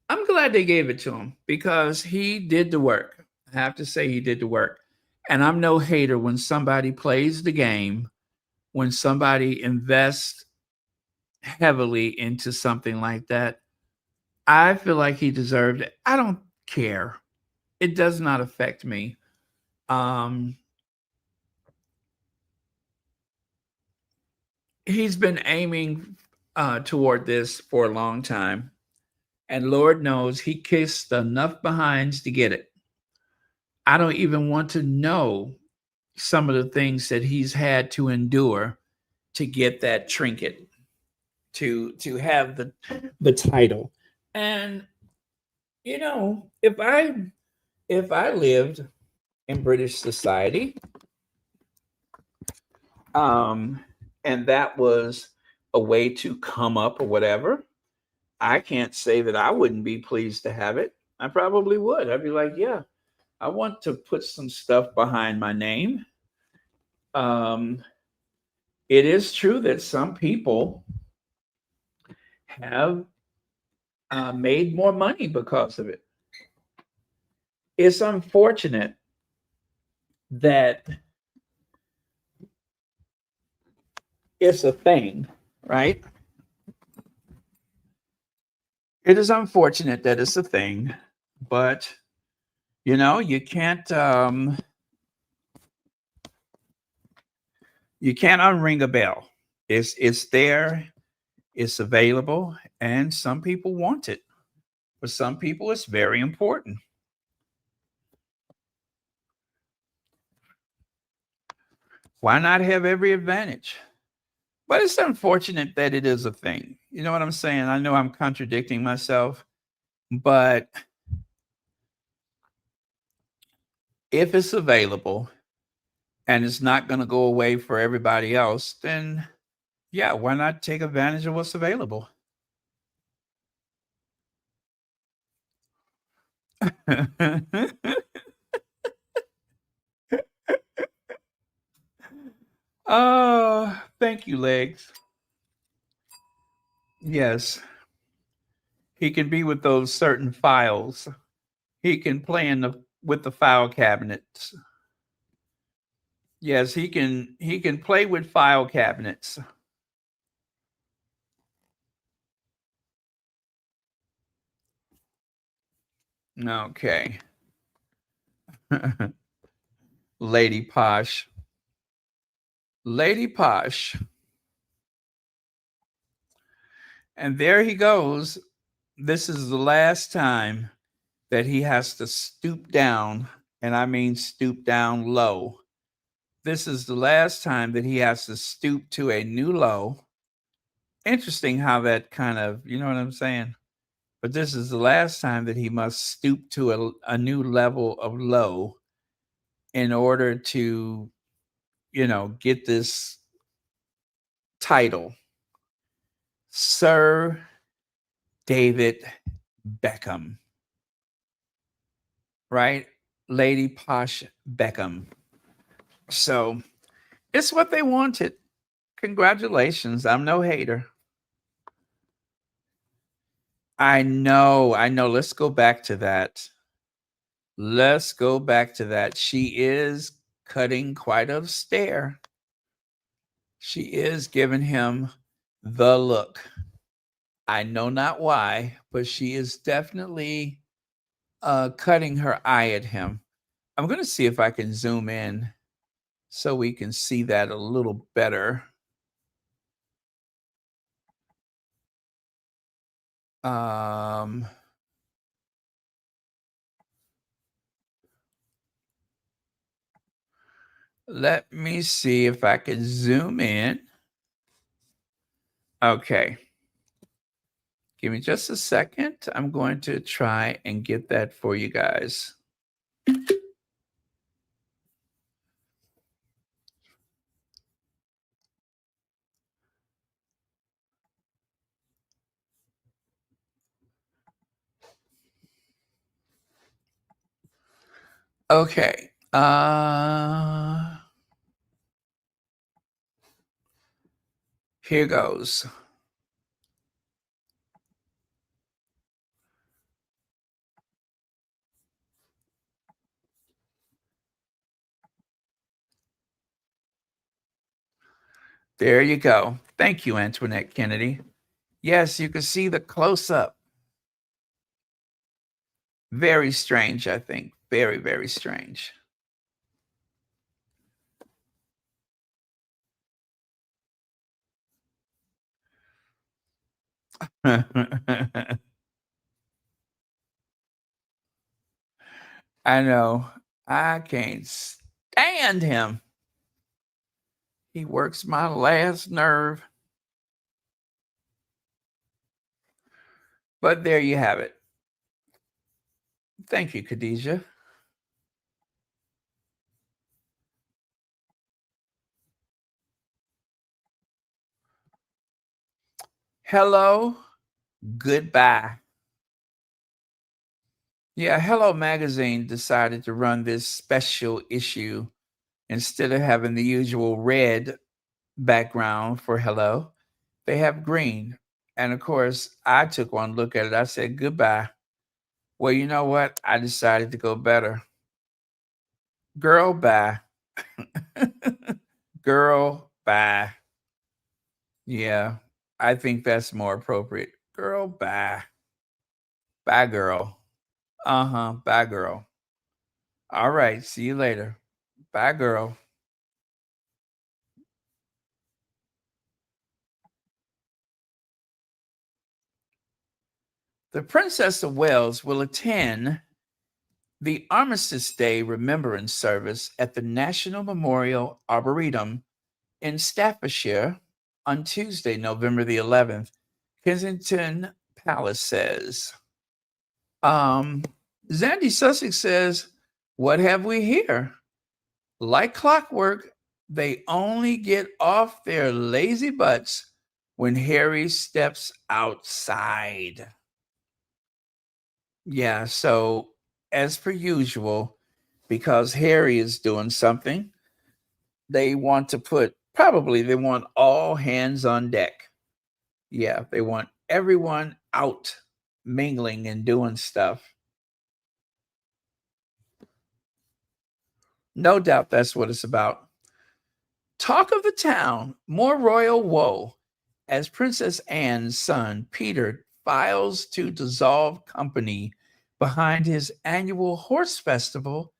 I'm glad they gave it to him because he did the work. I have to say he did the work. And I'm no hater when somebody plays the game, when somebody invests heavily into something like that. I feel like he deserved it. I don't care. It does not affect me. Um, he's been aiming toward this for a long time. And Lord knows he kissed enough behinds to get it. I don't even want to know some of the things that he's had to endure to get that trinket, to have the title. And you know, if I lived in British society, um, and that was a way to come up or whatever, I can't say that I wouldn't be pleased to have it. I probably would. I'd be like, yeah, I want to put some stuff behind my name. Um, it is true that some people have made more money because of it. It's unfortunate that it's a thing, right? It is unfortunate that it's a thing, but you can't unring a bell. It's there, it's available, and some people want it. For some people, it's very important. Why not have every advantage? But it's unfortunate that it is a thing. You know what I'm saying? I know I'm contradicting myself, but if it's available and it's not going to go away for everybody else, then yeah, why not take advantage of what's available? Oh, thank you, Legs. Yes, he can be with those certain files. He can play in the with the file cabinets. Yes, he can play with file cabinets. Okay. Lady Posh. Lady Posh. And there he goes. This is the last time that he has to stoop down, and I mean stoop down low. This is the last time that he has to stoop to a new low. Interesting how that kind of, you know what I'm saying? But this is the last time that he must stoop to a new level of low in order to, get this title, Sir David Beckham, right? Lady Posh Beckham. So it's what they wanted. Congratulations. I'm no hater. I know. I know. Let's go back to that. Let's go back to that. She is cutting quite a stare. She is giving him the look. I know not why, but she is definitely cutting her eye at him. I'm going to see if I can zoom in so we can see that a little better. Um, let me see if I can zoom in. Okay. Give me just a second. I'm going to try and get that for you guys. Okay. Here goes. There you go. Thank you, Antoinette Kennedy. Yes, you can see the close up. Very strange, I think. Very, very strange. I know. I can't stand him. He works my last nerve. But there you have it. Thank you, Khadijah. Hello, goodbye. Yeah, Hello Magazine decided to run this special issue instead of having the usual red background for Hello. They have green. And of course, I took one look at it. I said, goodbye. Well, you know what? I decided to go better. Girl, bye. Girl, bye. Yeah, I think that's more appropriate. Girl, bye. Bye, girl. Uh-huh. Bye, girl. All right. See you later. Bye, girl. The Princess of Wales will attend the Armistice Day Remembrance Service at the National Memorial Arboretum in Staffordshire on Tuesday, November the 11th. Kensington Palace says. Zandy Sussex says, what have we here? Like clockwork, they only get off their lazy butts when Harry steps outside. Yeah, so as per usual, because Harry is doing something, they want to they want all hands on deck. Yeah, they want everyone out mingling and doing stuff. No doubt that's what it's about. Talk of the town, more royal woe as Princess Anne's son, Peter, files to dissolve company behind his annual horse festival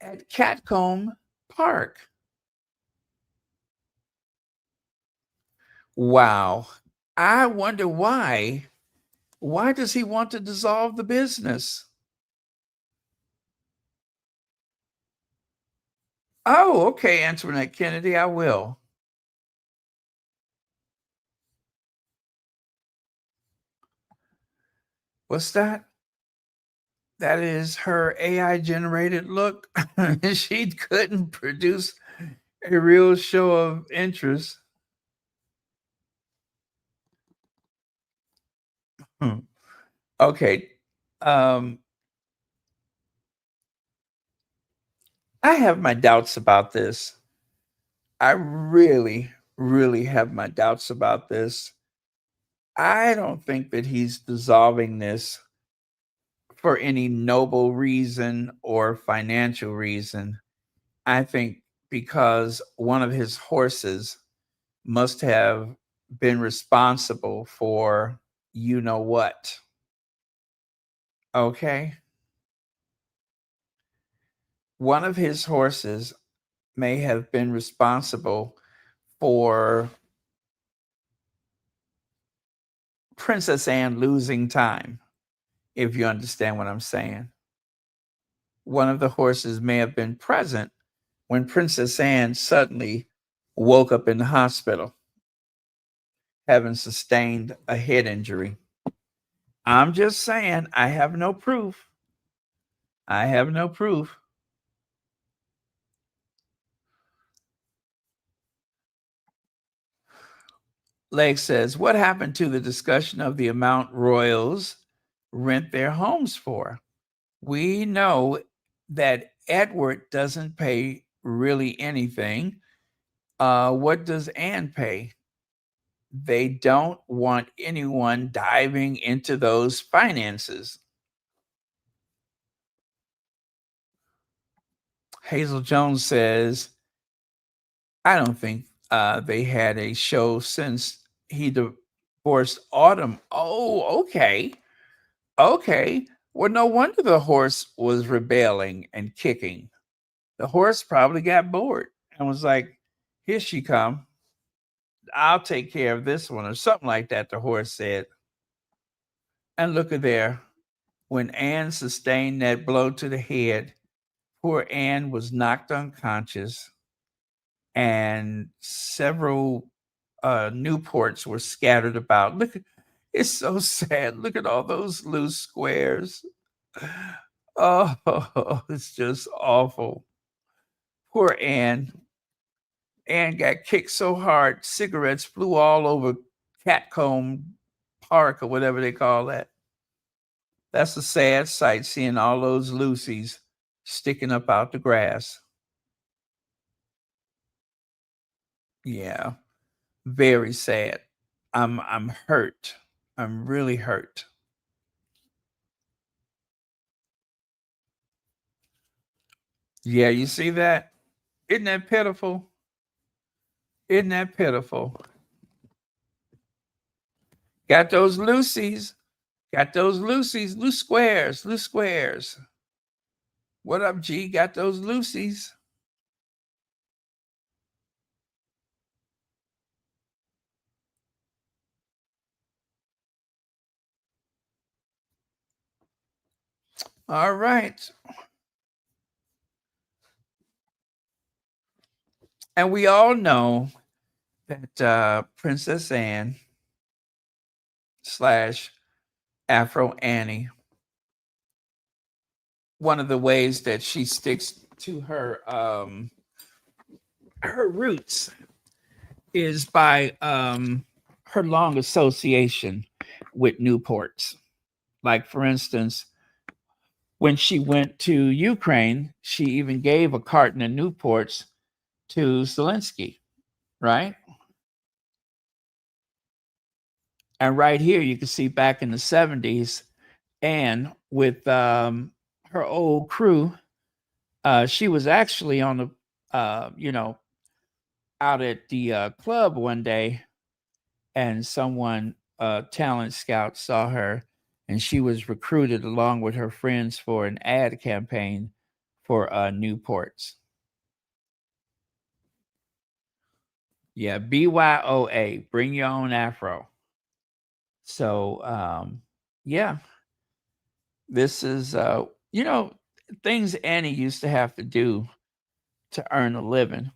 at Catcombe Park. Wow. I wonder why. Why does he want to dissolve the business? Oh, okay, Antoinette Kennedy, I will. What's that? That is her AI generated look. She couldn't produce a real show of interest. Hmm. Okay. Um, I have my doubts about this. I really, really have my doubts about this. I don't think that he's dissolving this for any noble reason or financial reason. I think because one of his horses must have been responsible for you know what. Okay. One of his horses may have been responsible for Princess Anne losing time, if you understand what I'm saying. One of the horses may have been present when Princess Anne suddenly woke up in the hospital, having sustained a head injury. I'm just saying, I have no proof. I have no proof. Lake says, what happened to the discussion of the amount royals rent their homes for? We know that Edward doesn't pay really anything. What does Anne pay? They don't want anyone diving into those finances. Hazel Jones says, I don't think they had a show since he divorced Autumn. Oh, okay. Okay. Well, no wonder the horse was rebelling and kicking. The horse probably got bored and was like, here she come. I'll take care of this one, or something like that, the horse said. And look at there. When Anne sustained that blow to the head, poor Anne was knocked unconscious, and several Newports were scattered about. Look, it's so sad. Look at all those loose squares. Oh, it's just awful. Poor Anne. Anne got kicked so hard, cigarettes flew all over Catcomb Park or whatever they call that. That's a sad sight, seeing all those Lucy's sticking up out the grass. Yeah, very sad. I'm hurt. I'm really hurt. Yeah, you see that? Isn't that pitiful? Isn't that pitiful? Got those Lucy's. Got those Lucy's. Loose squares. Loose squares. What up, G? Got those Lucy's. All right. And we all know that Princess Anne slash Afro Annie, one of the ways that she sticks to her roots is by her long association with Newports. Like, for instance, when she went to Ukraine, she even gave a carton of Newports to Zelensky, right? And right here, you can see back in the 70s, Anne with her old crew, she was actually on the, out at the club one day, and someone, talent scout, saw her, and she was recruited along with her friends for an ad campaign for Newports. Yeah, BYOA, bring your own Afro. So, yeah, this is, things Annie used to have to do to earn a living.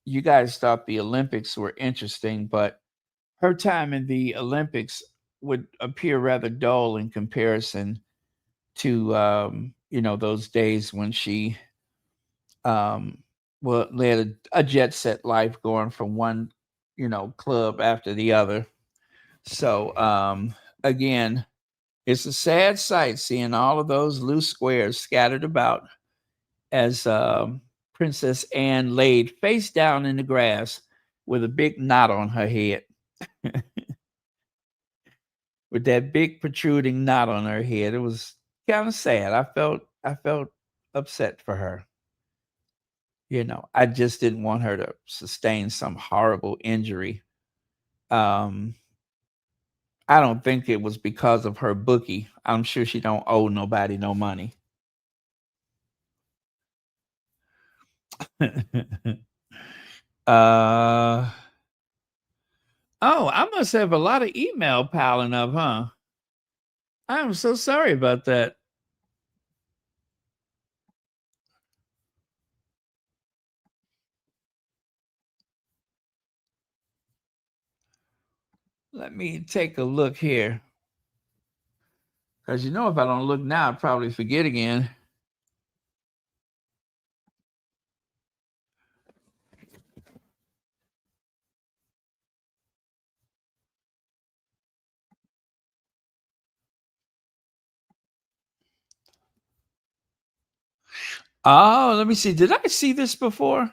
You guys thought the Olympics were interesting, but her time in the Olympics would appear rather dull in comparison to those days when she led a jet set life, going from one club after the other. So again, it's a sad sight seeing all of those loose squares scattered about as Princess Anne laid face down in the grass with a big knot on her head. With that big protruding knot on her head. It was kind of sad. I felt upset for her. I just didn't want her to sustain some horrible injury Um, I don't think it was because of her bookie. I'm sure she don't owe nobody no money. uh oh, I must have a lot of email piling up, huh? I'm so sorry about that. Let me take a look here. Because if I don't look now, I'll probably forget again. Oh, let me see. Did I see this before?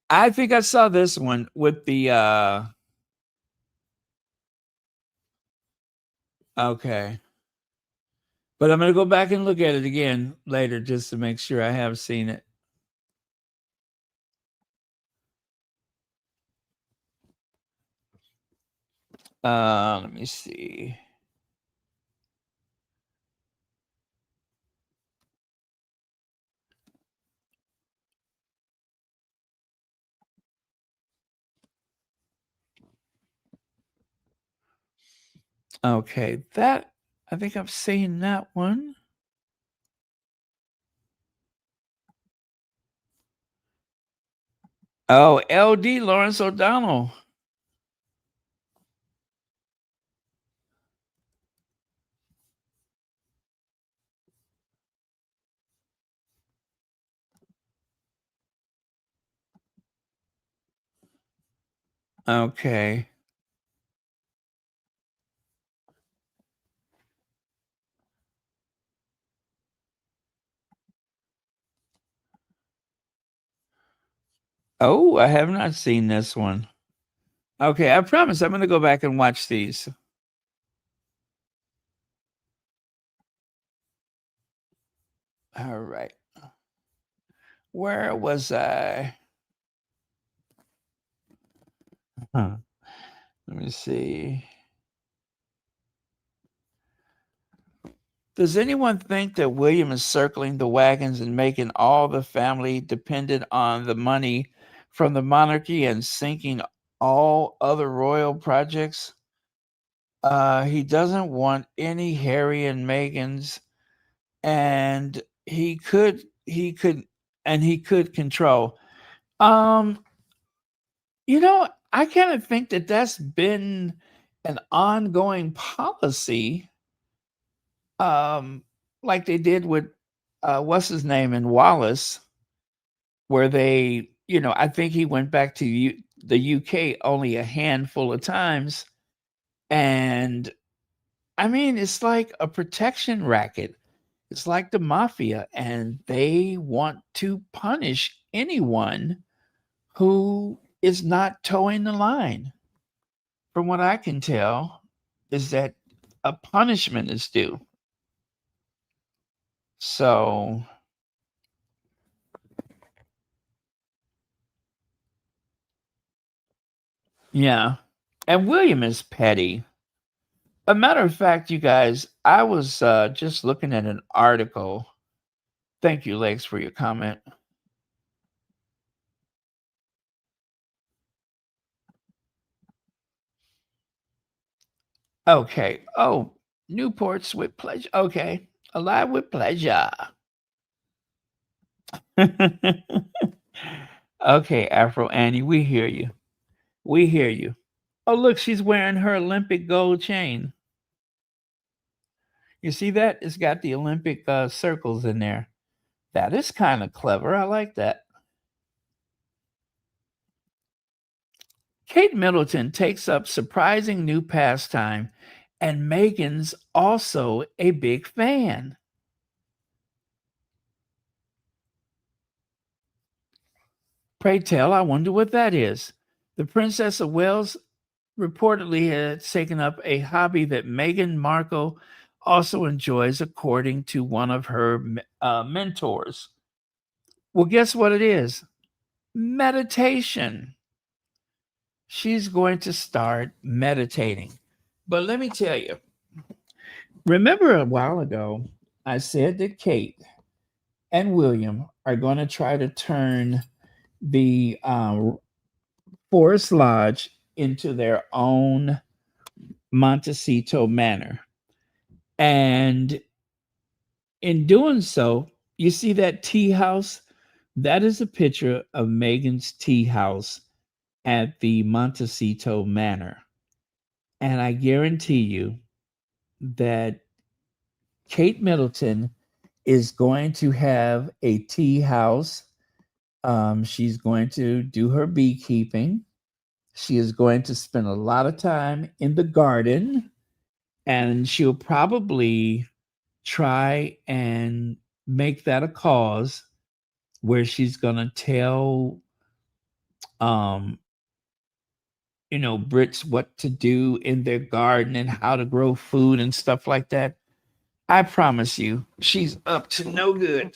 I think I saw this one with the okay. But I'm gonna go back and look at it again later just to make sure I have seen it. Let me see. Okay, that I think I've seen that one. Oh, LD Lawrence O'Donnell. Okay. Oh, I have not seen this one. Okay, I promise I'm gonna go back and watch these. All right. Where was I? Huh. Let me see. Does anyone think that William is circling the wagons and making all the family dependent on the money from the monarchy and sinking all other royal projects? He doesn't want any Harry and Meghan's, and he could control. Um, I kind of think that that's been an ongoing policy, um, like they did with what's his name in Wallace, where I think he went back to the UK only a handful of times, and I mean it's like a protection racket. It's like the mafia, and they want to punish anyone who is not towing the line. From what I can tell, is that a punishment is due. So, yeah. And William is petty. A matter of fact, you guys, I was just looking at an article. Thank you, Lex, for your comment. Okay. Oh, Newports with pleasure. Okay. Alive with pleasure. Okay, Afro Annie, we hear you. We hear you. Oh, look, she's wearing her Olympic gold chain. You see that? It's got the Olympic circles in there. That is kind of clever. I like that. Kate Middleton takes up surprising new pastime, and Megan's also a big fan. Pray tell, I wonder what that is. The Princess of Wales reportedly has taken up a hobby that Meghan Markle also enjoys, according to one of her mentors. Well, guess what it is? Meditation. she's going to start meditating. But let me tell you, remember a while ago, I said that Kate and William are going to try to turn the Forest Lodge into their own Montecito Manor. And in doing so, you see that tea house? That is a picture of Meghan's tea house at the Montecito Manor. And I guarantee you that Kate Middleton is going to have a tea house. She's going to do her beekeeping. She is going to spend a lot of time in the garden, and she'll probably try and make that a cause where she's going to tell um Brits what to do in their garden and how to grow food and stuff like that. I promise you, she's up to no good.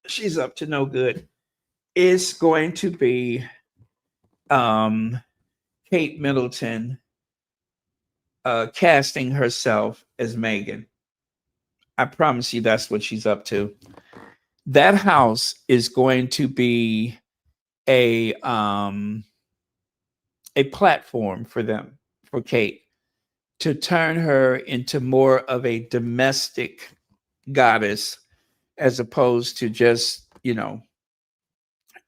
She's up to no good. It's going to be um Kate Middleton casting herself as Meghan. I promise you that's what she's up to. That house is going to be a platform for them, for Kate, to turn her into more of a domestic goddess as opposed to just,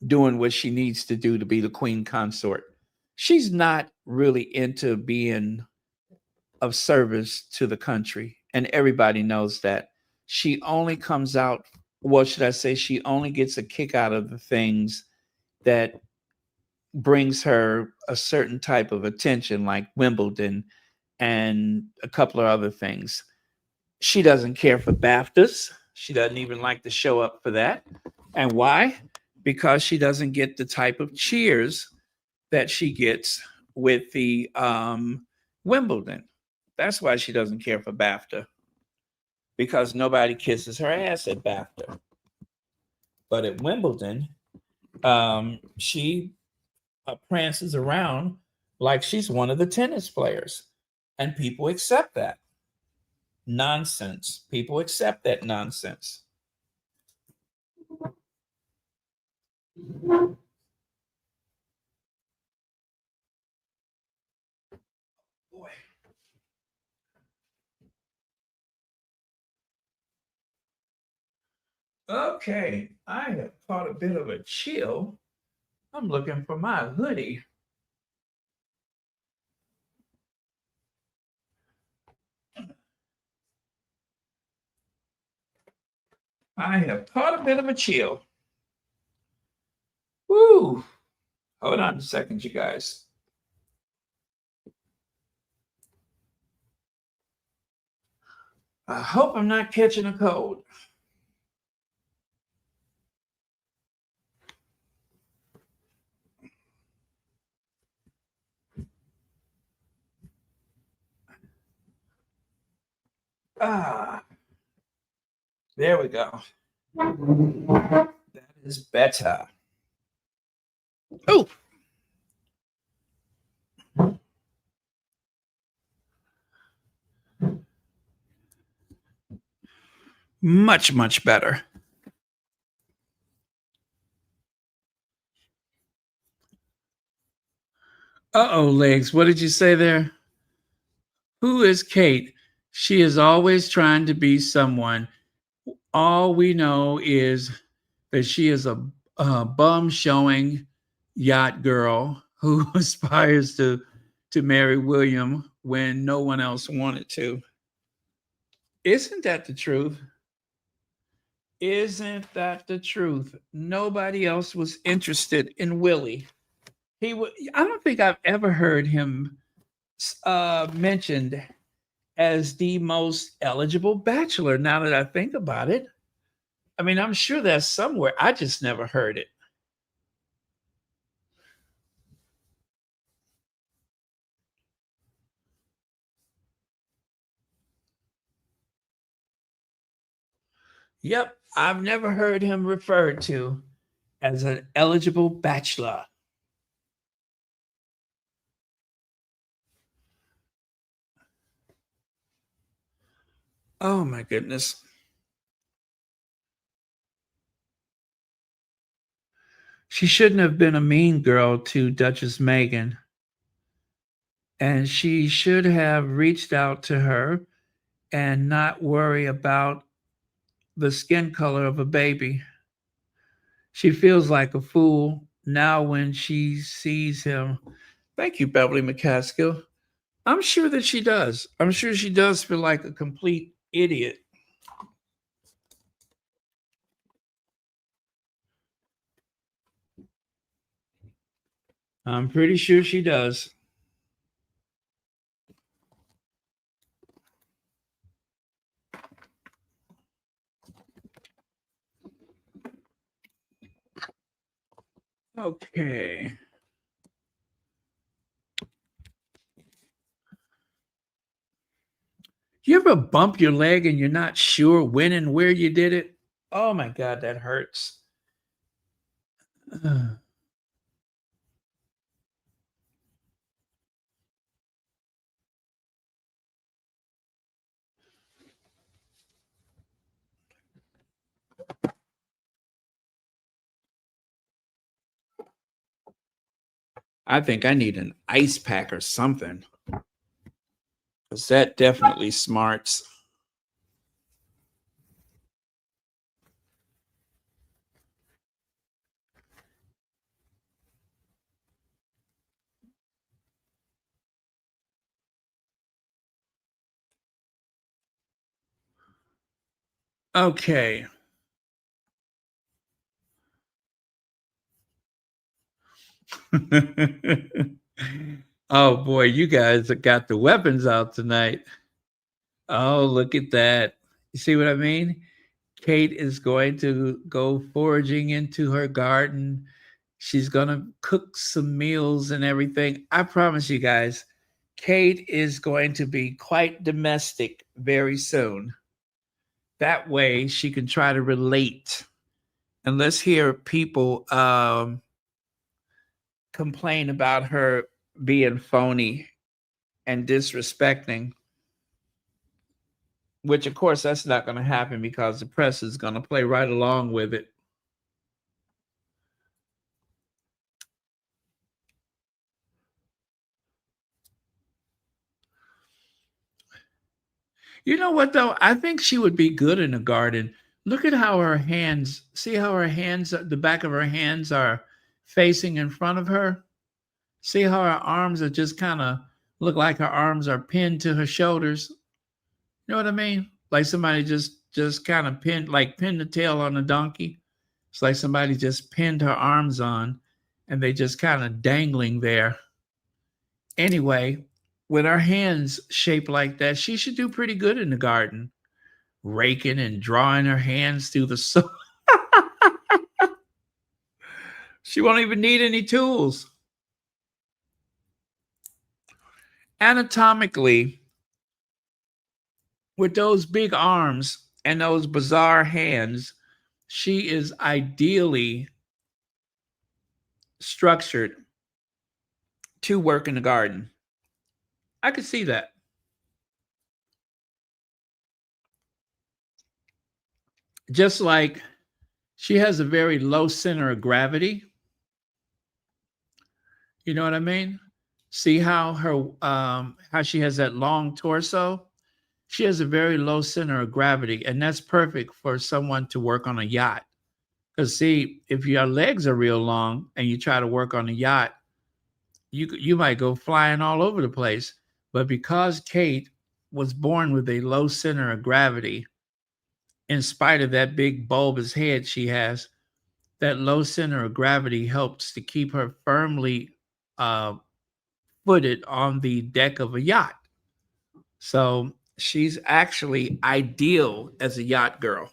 doing what she needs to do to be the queen consort. She's not really into being of service to the country, and everybody knows that. She only comes out, what should I say, she only gets a kick out of the things that brings her a certain type of attention, like Wimbledon and a couple of other things. She doesn't care for BAFTAs. She doesn't even like to show up for that. And why? Because she doesn't get the type of cheers that she gets with the Wimbledon. That's why she doesn't care for BAFTA, because nobody kisses her ass at BAFTA. But at Wimbledon, she prances around like she's one of the tennis players. And people accept that nonsense. People accept that nonsense. Boy. Okay, I have caught a bit of a chill. I'm looking for my hoodie. I have caught a bit of a chill. Woo! Hold on a second, you guys. I hope I'm not catching a cold. Ah, there we go. That is better. Oh, much, much better. Uh-oh, legs. What did you say there? Who is Kate? She is always trying to be someone. All we know is that she is a bum showing yacht girl who aspires to marry William when no one else wanted to. Isn't that the truth? Isn't that the truth? Nobody else was interested in Willie. I don't think I've ever heard him mentioned as the most eligible bachelor. Now that I think about it, I mean, I'm sure that's somewhere. I just never heard it. Yep, I've never heard him referred to as an eligible bachelor. Oh my goodness. She shouldn't have been a mean girl to Duchess Meghan, and she should have reached out to her and not worry about the skin color of a baby. She feels like a fool now when she sees him. Thank you, Beverly McCaskill. I'm sure that she does. I'm sure she does feel like a complete idiot. I'm pretty sure she does. Okay. You ever bump your leg and you're not sure when and where you did it? Oh my God, that hurts. I think I need an ice pack or something. Because that definitely smarts. Okay. Oh boy, you guys have got the weapons out tonight. Oh, look at that. You see what I mean? Kate is going to go foraging into her garden. She's going to cook some meals and everything. I promise you guys, Kate is going to be quite domestic very soon. That way she can try to relate. And let's hear people complain about her being phony and disrespecting, which of course that's not going to happen because the press is going to play right along with it. You know what though? I think she would be good in a garden. Look at how her hands, see how her hands, the back of her hands are facing in front of her? See how her arms are just kind of look like her arms are pinned to her shoulders? You know what I mean? Like somebody just kind of pinned like pinned the tail on a donkey. It's like somebody just pinned her arms on and they just kind of dangling there. Anyway, with her hands shaped like that, she should do pretty good in the garden, raking and drawing her hands through the soil. She won't even need any tools. Anatomically, with those big arms and those bizarre hands, she is ideally structured to work in the garden. I could see that. Just like she has a very low center of gravity. You know what I mean? See how she has that long torso? She has a very low center of gravity, and that's perfect for someone to work on a yacht. Because see, if your legs are real long and you try to work on a yacht, you might go flying all over the place. But because Kate was born with a low center of gravity, in spite of that big bulbous head she has, that low center of gravity helps to keep her firmly uh, footed on the deck of a yacht. So she's actually ideal as a yacht girl.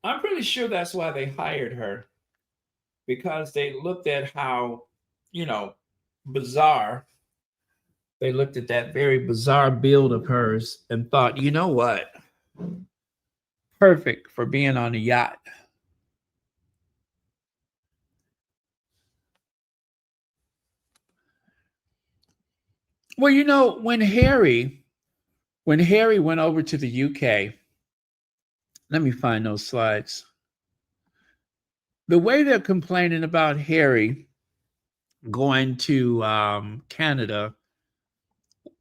I'm pretty sure that's why they hired her because they looked at how, you know, bizarre, they looked at that very bizarre build of hers and thought, you know what? Perfect for being on a yacht. Well, when Harry went over to the UK, let me find those slides. The way they're complaining about Harry going to Canada,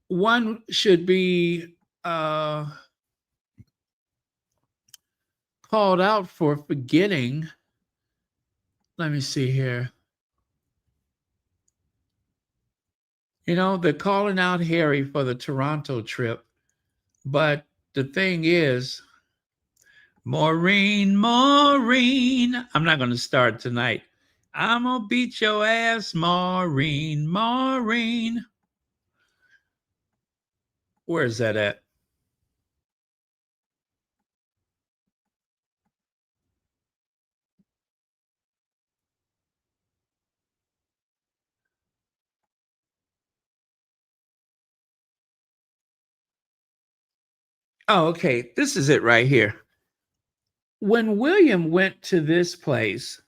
one should be called out for forgetting. Let me see here. They're calling out Harry for the Toronto trip, but the thing is, Maureen, Maureen, I'm not going to start tonight. I'm going to beat your ass, Maureen, Maureen. Where's that at? Oh, okay. This is it right here. When William went to this place,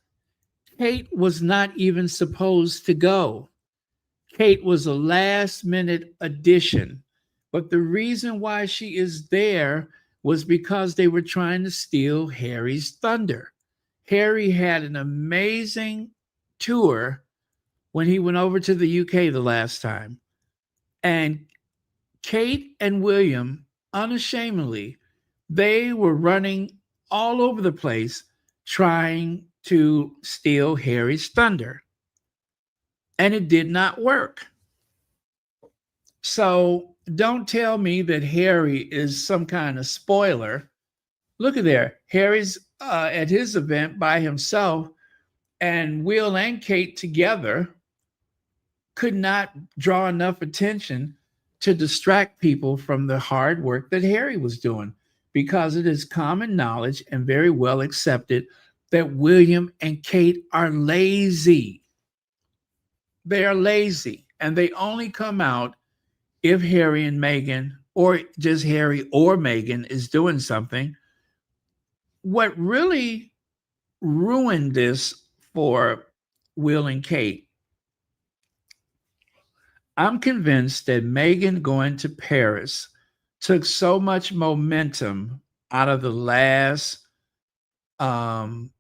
Kate was not even supposed to go. Kate was a last minute addition. But the reason why she is there was because they were trying to steal Harry's thunder. Harry had an amazing tour when he went over to the UK the last time. And Kate and William, unashamedly, they were running all over the place trying to steal Harry's thunder. And it did not work. So don't tell me that Harry is some kind of spoiler. Look at there. Harry's at his event by himself, and Will and Kate together could not draw enough attention to distract people from the hard work that Harry was doing, because it is common knowledge and very well accepted that William and Kate are lazy. They are lazy, and they only come out if Harry and Meghan, or just Harry or Meghan, is doing something. What really ruined this for Will and Kate, I'm convinced that Meghan going to Paris took so much momentum out of the last um,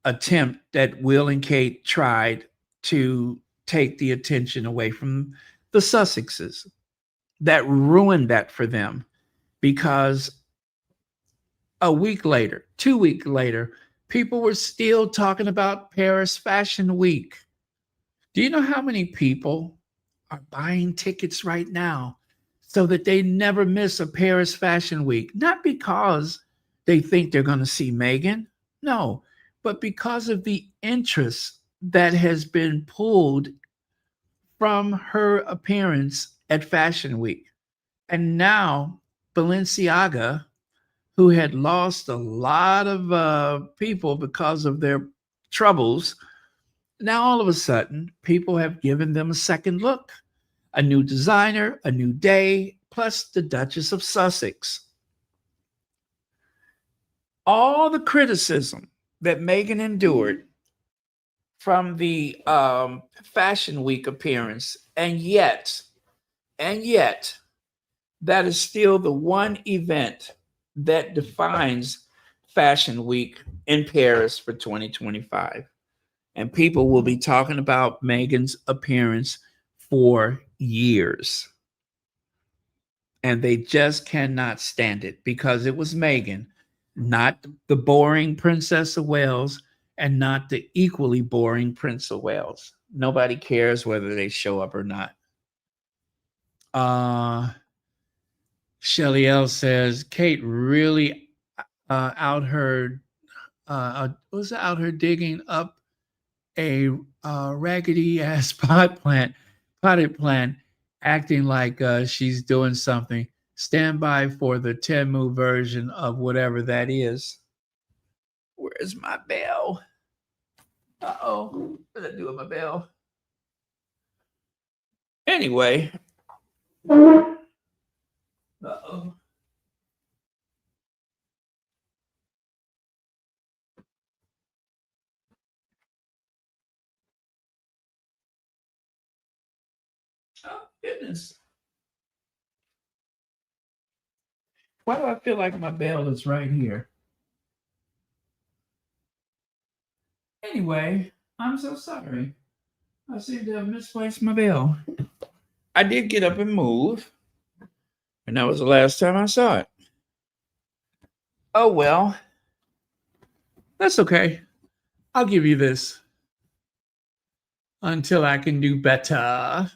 attempt that Will and Kate tried to take the attention away from the Sussexes. That ruined that for them, because a week later, 2 weeks later, people were still talking about Paris Fashion Week. Do you know how many people are buying tickets right now so that they never miss a Paris Fashion Week? Not because they think they're going to see Meghan, no, but because of the interest that has been pulled from her appearance at Fashion Week. And now Balenciaga, who had lost a lot of people because of their troubles, now all of a sudden, people have given them a second look, a new designer, a new day, plus the Duchess of Sussex. All the criticism that Meghan endured from the Fashion Week appearance, and yet, that is still the one event that defines Fashion Week in Paris for 2025. And people will be talking about Meghan's appearance for years. And they just cannot stand it because it was Meghan, not the boring Princess of Wales and not the equally boring Prince of Wales. Nobody cares whether they show up or not. Uh, Shelly L says Kate really out her was out her digging up a raggedy ass potted plant, acting like she's doing something. Stand by for the Tenmu version of whatever that is. Where's my bell? Uh oh, what did I do with my bell? Anyway, uh oh. Oh, goodness. Why do I feel like my bell is right here? Anyway, I'm so sorry. I seem to have misplaced my bell. I did get up and move, and that was the last time I saw it. Oh, well, that's okay. I'll give you this until I can do better.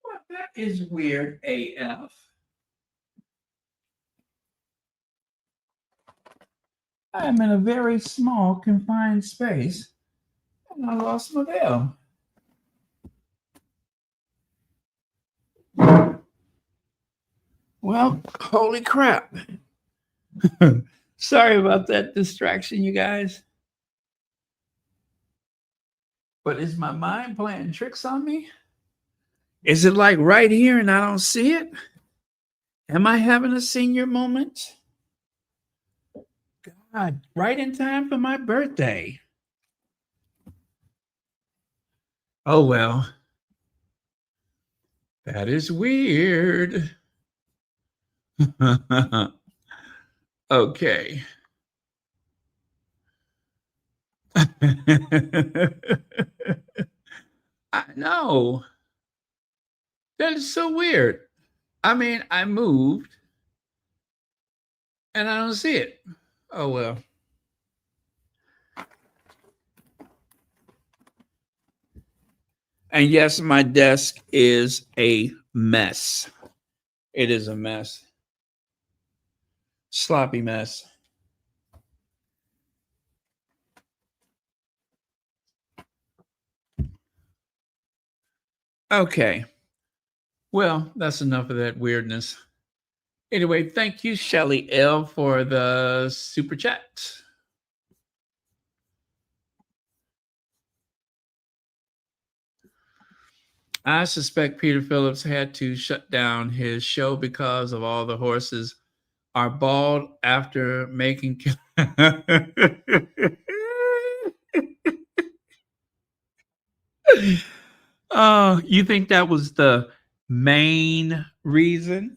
Well, that is weird AF. I am in a very small, confined space, and I lost my bell. Well, holy crap. Sorry about that distraction, you guys. But is my mind playing tricks on me? Is it like right here and I don't see it? Am I having a senior moment? God, right in time for my birthday. Oh, well. That is weird. Okay. I know. That is so weird. I mean, I moved and I don't see it. Oh, well. And yes, my desk is a mess. It is a mess. Sloppy mess. Okay. Well, that's enough of that weirdness. Anyway, thank you, Shelly L, for the super chat. I suspect Peter Phillips had to shut down his show because of all the horses are bald after making. You think that was the main reason?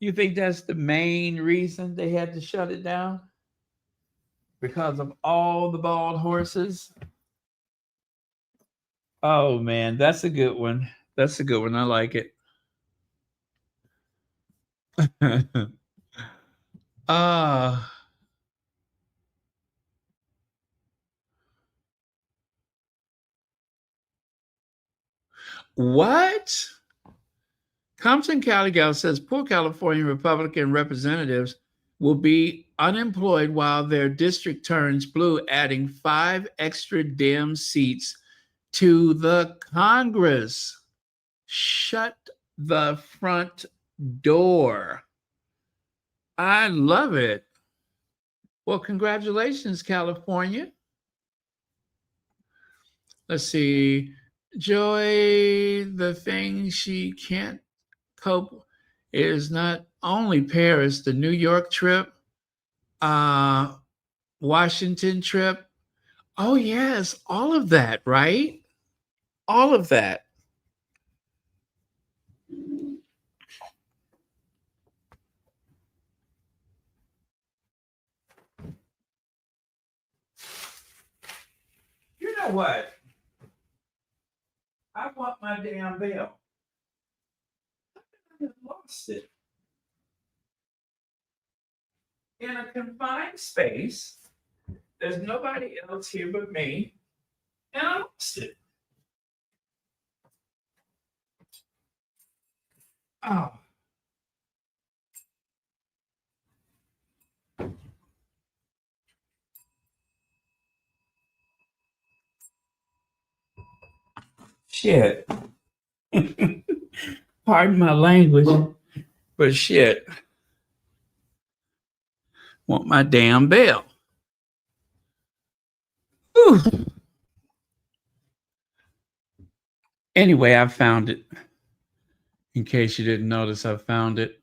You think that's the main reason they had to shut it down? Because of all the bald horses? Oh man, that's a good one. That's a good one. I like it. Ah, what? Compton Caligal says poor California Republican representatives will be unemployed while their district turns blue, adding 5 extra Dem seats to the Congress. Shut the front door. I love it. Well, congratulations, California. Let's see. Joy, the thing she can't cope is not only Paris, the New York trip, uh, Washington trip. Oh, yes, all of that, right? All of that. You know what? I want my damn bill. I have lost it in a confined space. There's nobody else here but me, and I lost it. Oh, shit. Pardon my language, but shit. Want my damn bell. Whew. Anyway, I found it. In case you didn't notice, I found it.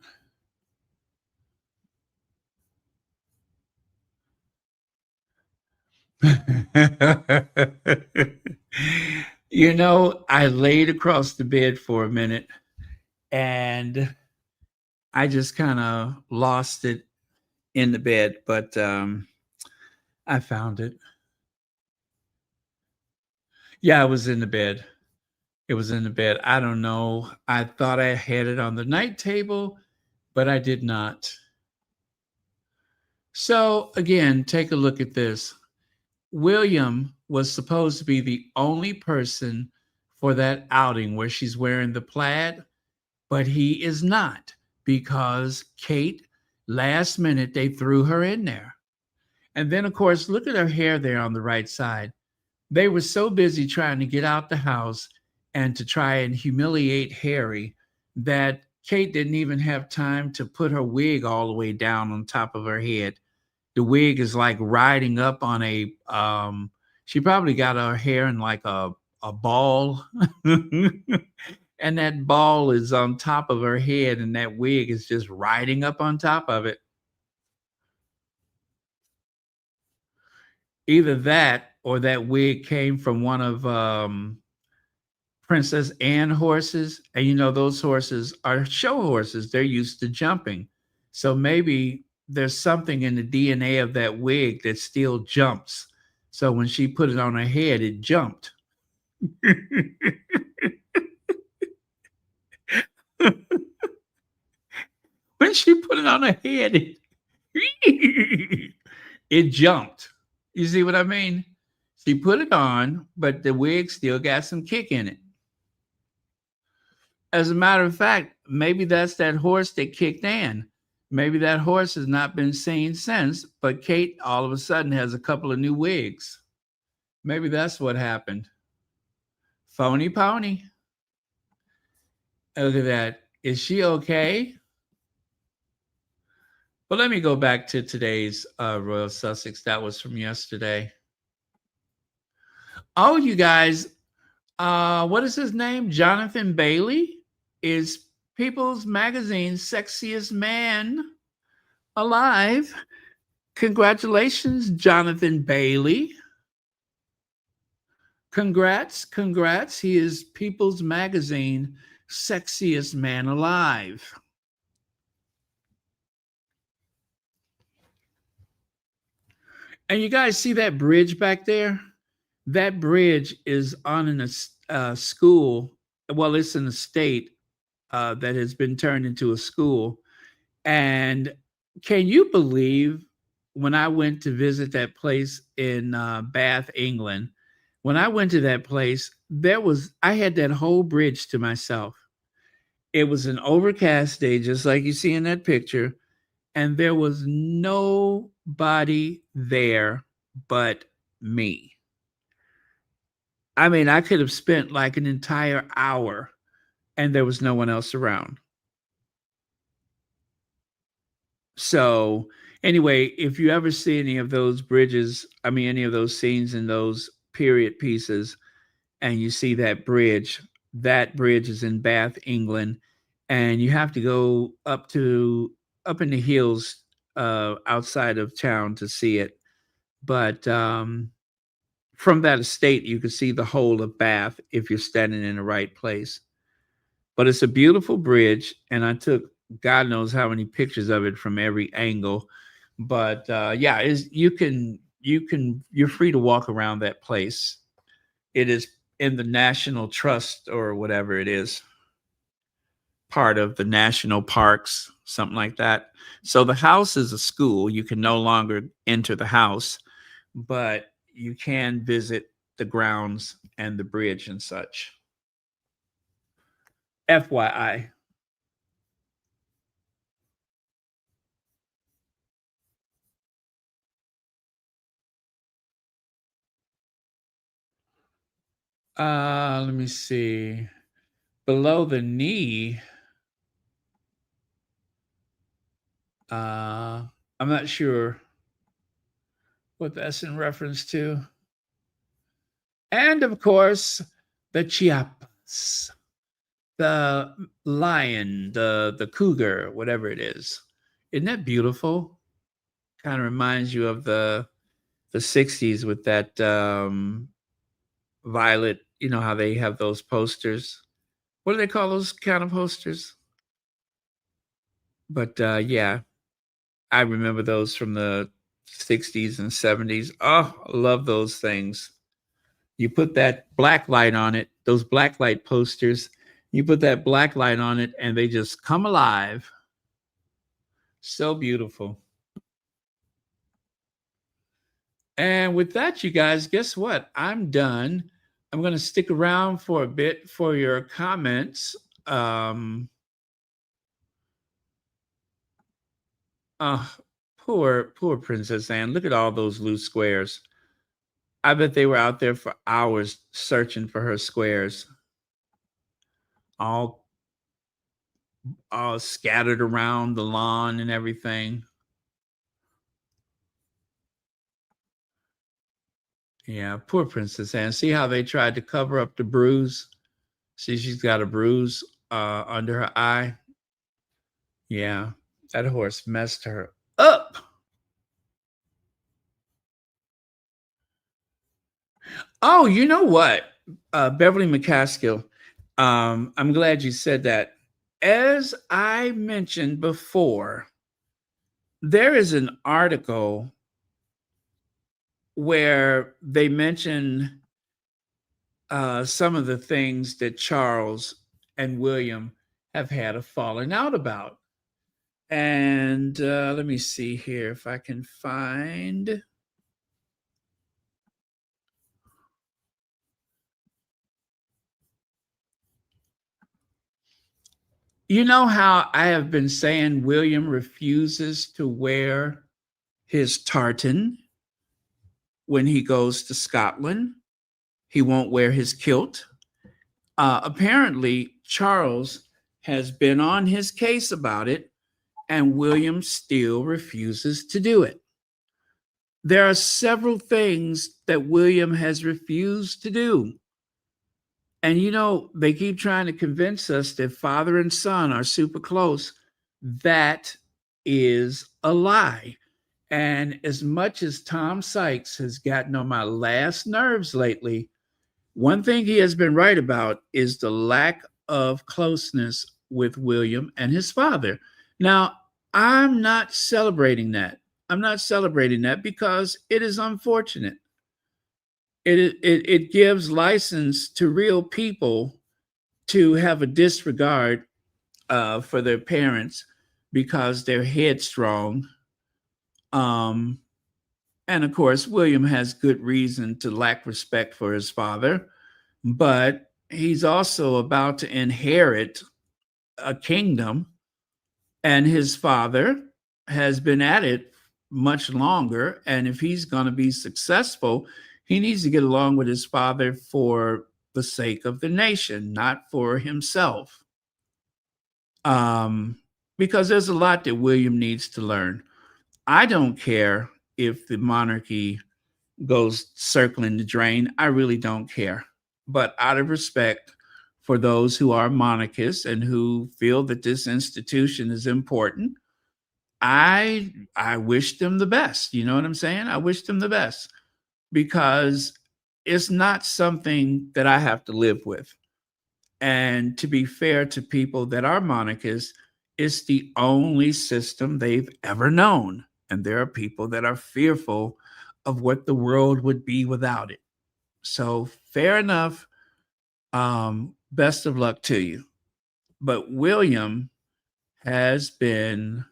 I laid across the bed for a minute and I just kind of lost it in the bed, but I found it. Yeah, it was in the bed. It was in the bed. I don't know. I thought I had it on the night table, but I did not. So, again, take a look at this. William was supposed to be the only person for that outing where she's wearing the plaid, but he is not because Kate, last minute, they threw her in there. And then, of course, look at her hair there on the right side. They were so busy trying to get out the house and to try and humiliate Harry that Kate didn't even have time to put her wig all the way down on top of her head. The wig is like riding up on a she probably got her hair in like a ball. And that ball is on top of her head and that wig is just riding up on top of it. Either that or that wig came from one of Princess Anne horses. And those horses are show horses. They're used to jumping. So maybe there's something in the DNA of that wig that still jumps. So when she put it on her head, it jumped. When she put it on her head, it jumped. You see what I mean? She put it on, but the wig still got some kick in it. As a matter of fact, maybe that's that horse that kicked Ann. Maybe that horse has not been seen since, but Kate all of a sudden has a couple of new wigs. Maybe that's what happened. Phony pony. Look at that. Is she okay? Well, let me go back to today's Royal Sussex. That was from yesterday. Oh, you guys, what is his name? Jonathan Bailey is People's Magazine's sexiest man alive. Congratulations, Jonathan Bailey. Congrats, congrats. He is People's Magazine sexiest man alive. And you guys see that bridge back there? That bridge is on a school. Well, it's an estate that has been turned into a school. And can you believe when I went to visit that place in Bath, England? When I went to that place, I had that whole bridge to myself. It was an overcast day, just like you see in that picture, and there was nobody there but me. I mean, I could have spent like an entire hour and there was no one else around. So, anyway, if you ever see any of those bridges, I mean, any of those scenes in those period pieces, and you see that bridge is in Bath, England, and you have to go up in the hills outside of town to see it. But from that estate, you can see the whole of Bath if you're standing in the right place. But it's a beautiful bridge, and I took God knows how many pictures of it from every angle. But yeah, you're free to walk around that place. It is in the National Trust or whatever it is, part of the national parks, something like that. So the house is a school. You can no longer enter the house, but you can visit the grounds and the bridge and such. FYI. Let me see. Below the knee. I'm not sure what that's in reference to. And of course, the Chiapas, the lion, the cougar, whatever it is. Isn't that beautiful? Kind of reminds you of the 60s with that violet, you know how they have those posters. What do they call those kind of posters? But yeah, I remember those from the 60s and 70s. Oh, I love those things. You put that black light on it, those black light posters, you put that black light on it, and they just come alive. So beautiful. And with that, you guys, guess what? I'm done. I'm going to stick around for a bit for your comments. Uh, poor Princess Anne. Look at all those loose squares. I bet they were out there for hours searching for her squares, all all scattered around the lawn and everything. Yeah, poor Princess Anne. See how they tried to cover up the bruise? See, she's got a bruise under her eye. Yeah, that horse messed her up. Oh, you know what? Beverly McCaskill, I'm glad you said that. As I mentioned before, there is an article where they mention some of the things that Charles and William have had a falling out about. And let me see here if I can find. You know how I have been saying William refuses to wear his tartan when he goes to Scotland? He won't wear his kilt. Apparently, Charles has been on his case about it, and William still refuses to do it. There are several things that William has refused to do. And you know, they keep trying to convince us that father and son are super close. That is a lie. And as much as Tom Sykes has gotten on my last nerves lately, one thing he has been right about is the lack of closeness with William and his father. Now, I'm not celebrating that. I'm not celebrating that because it is unfortunate. It gives license to real people to have a disregard for their parents because they're headstrong. Um, and of course, William has good reason to lack respect for his father, but he's also about to inherit a kingdom, and his father has been at it much longer. And if he's going to be successful, he needs to get along with his father for the sake of the nation, not for himself. Um, because there's a lot that William needs to learn. I don't care if the monarchy goes circling the drain. I really don't care. But out of respect for those who are monarchists and who feel that this institution is important, I wish them the best. You know what I'm saying? I wish them the best because it's not something that I have to live with. And to be fair to people that are monarchists, it's the only system they've ever known. And there are people that are fearful of what the world would be without it. So, fair enough. Best of luck to you. But William has been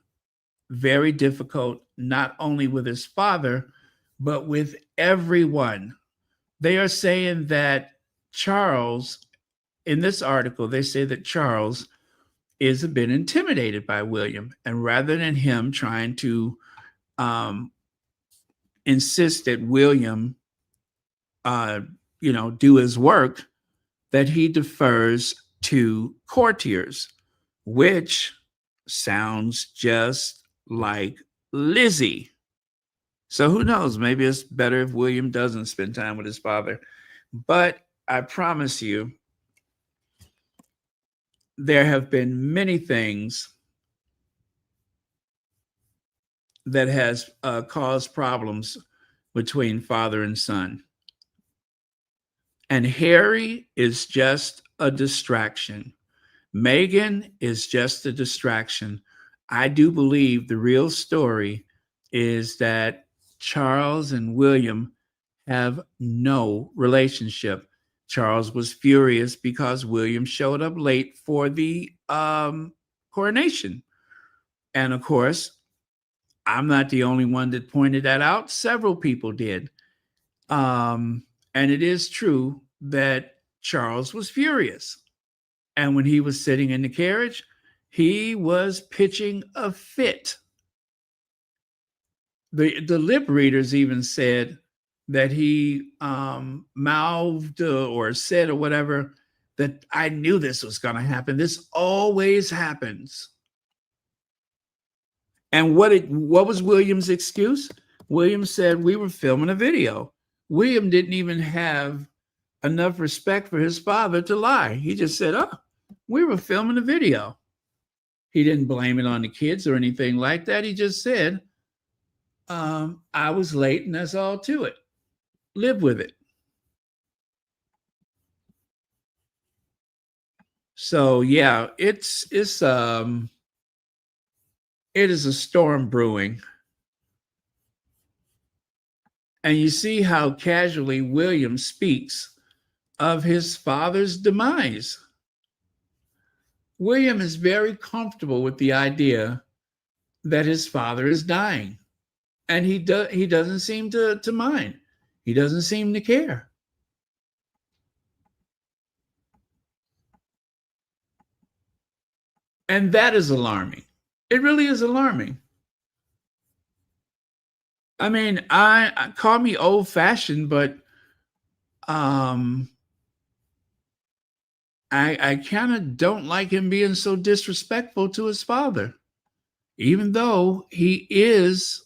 very difficult, not only with his father, but with everyone. They are saying that Charles, in this article, they say that Charles is a bit intimidated by William. And rather than him trying to um, insist that William, uh, do his work, that he defers to courtiers, which sounds just like Lizzie. So who knows? Maybe it's better if William doesn't spend time with his father. But I promise you, there have been many things that has caused problems between father and son. And Harry is just a distraction. Meghan is just a distraction. I do believe the real story is that Charles and William have no relationship. Charles was furious because William showed up late for the coronation. And of course, I'm not the only one that pointed that out. Several people did. And it is true that Charles was furious. And when he was sitting in the carriage, he was pitching a fit. The lip readers even said that he mouthed or said or whatever that I knew this was going to happen. This always happens. And what was William's excuse? William said we were filming a video. William didn't even have enough respect for his father to lie. He just said, "Oh, we were filming a video." He didn't blame it on the kids or anything like that. He just said, I was late and that's all to it. Live with it. So yeah, it is a storm brewing. And you see how casually William speaks of his father's demise. William is very comfortable with the idea that his father is dying. And he doesn't seem to mind. He doesn't seem to care. And that is alarming. It really is alarming. I mean, I call me old fashioned, but I kind of don't like him being so disrespectful to his father, even though he is,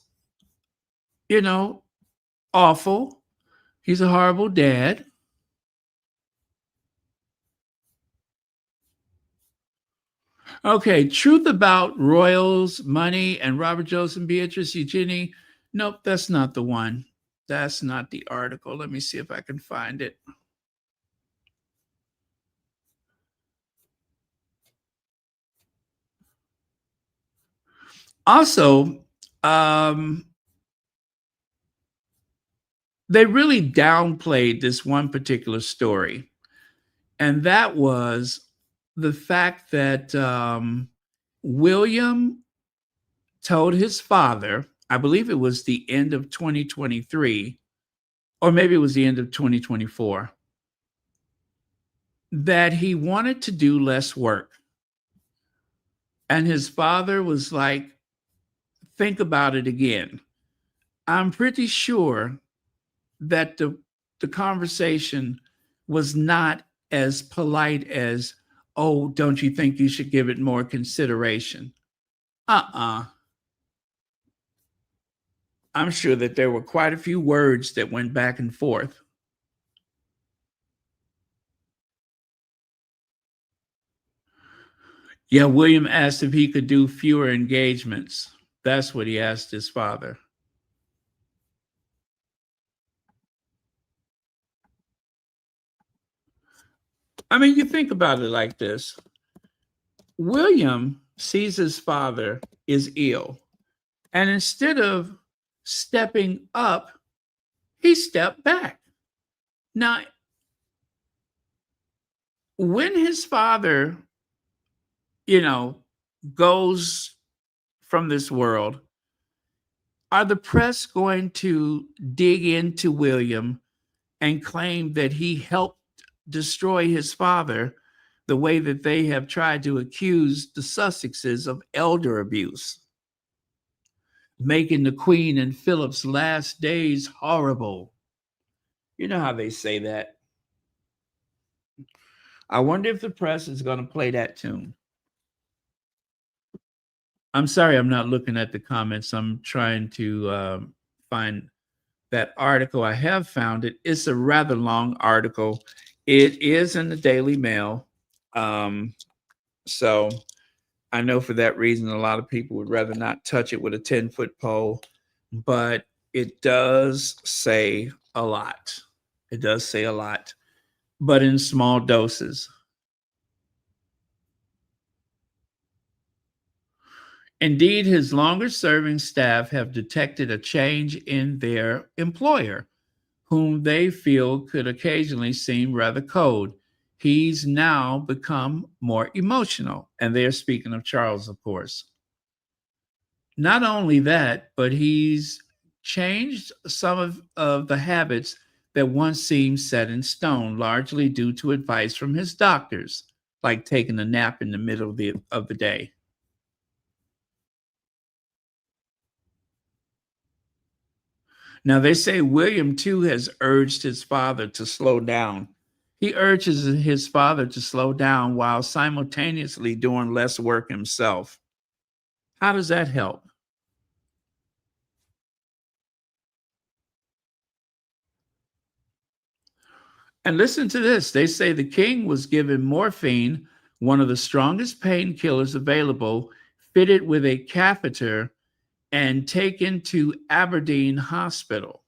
awful. He's a horrible dad. Okay, truth about royals, money, and Robert Joseph and Beatrice Eugenie. Nope, that's not the one. That's not the article. Let me see if I can find it. Also, they really downplayed this one particular story, and that was the fact that William told his father, I believe it was the end of 2023, or maybe it was the end of 2024, that he wanted to do less work. And his father was like, think about it again. I'm pretty sure that the conversation was not as polite as, oh, don't you think you should give it more consideration? I'm sure that there were quite a few words that went back and forth. Yeah, William asked if he could do fewer engagements. That's what he asked his father. I mean, you think about it like this. William sees his father is ill. And instead of stepping up, he stepped back. Now, when his father, goes from this world, are the press going to dig into William and claim that he helped destroy his father the way that they have tried to accuse the Sussexes of elder abuse, making the Queen and Philip's last days horrible? You know how they say that. I wonder if the press is going to play that tune. I'm sorry, I'm not looking at the comments. I'm trying to find that article. I have found it. It's a rather long article. It is in the Daily Mail. Um, so I know for that reason, a lot of people would rather not touch it with a 10-foot pole, but it does say a lot. It does say a lot, but in small doses. Indeed, his longer serving staff have detected a change in their employer, whom they feel could occasionally seem rather cold. He's now become more emotional. And they're speaking of Charles, of course. Not only that, but he's changed some of the habits that once seemed set in stone, largely due to advice from his doctors, like taking a nap in the middle of the day. Now, they say William, too, has urged his father to slow down. He urges his father to slow down while simultaneously doing less work himself. How does that help? And listen to this, they say the king was given morphine, one of the strongest painkillers available, fitted with a catheter, and taken to Aberdeen Hospital.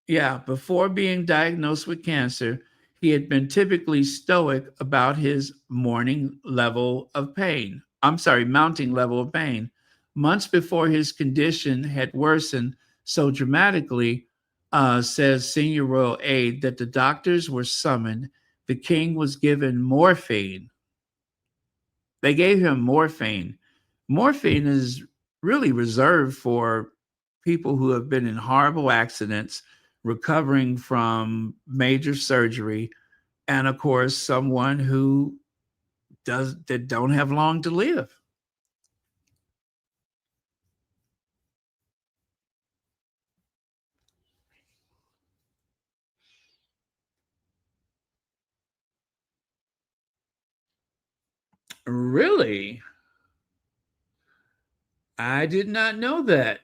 Yeah, before being diagnosed with cancer, he had been typically stoic about his morning level of pain. I'm sorry, mounting level of pain. Months before his condition had worsened so dramatically, says senior royal aide, that the doctors were summoned. The king was given morphine. They gave him morphine. Morphine is really reserved for people who have been in horrible accidents, recovering from major surgery, and of course, someone who does that don't have long to live. Really? I did not know that.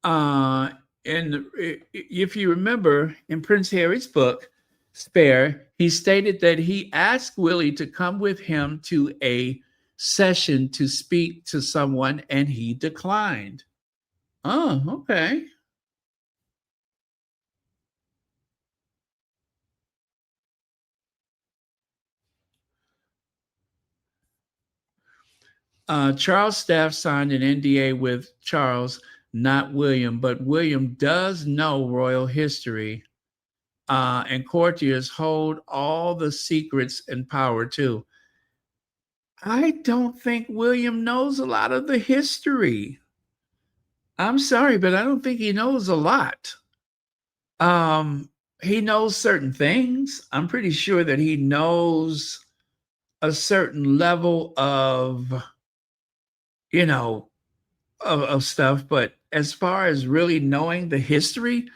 Uh, and if you remember in Prince Harry's book, Spare, he stated that he asked Willie to come with him to a session to speak to someone and he declined. Oh, okay. Charles' staff signed an NDA with Charles, not William, but William does know royal history, and courtiers hold all the secrets and power too. I don't think William knows a lot of the history. I'm sorry, but I don't think he knows a lot. Um, he knows certain things. I'm pretty sure that he knows a certain level of, you know, of stuff, but as far as really knowing the history,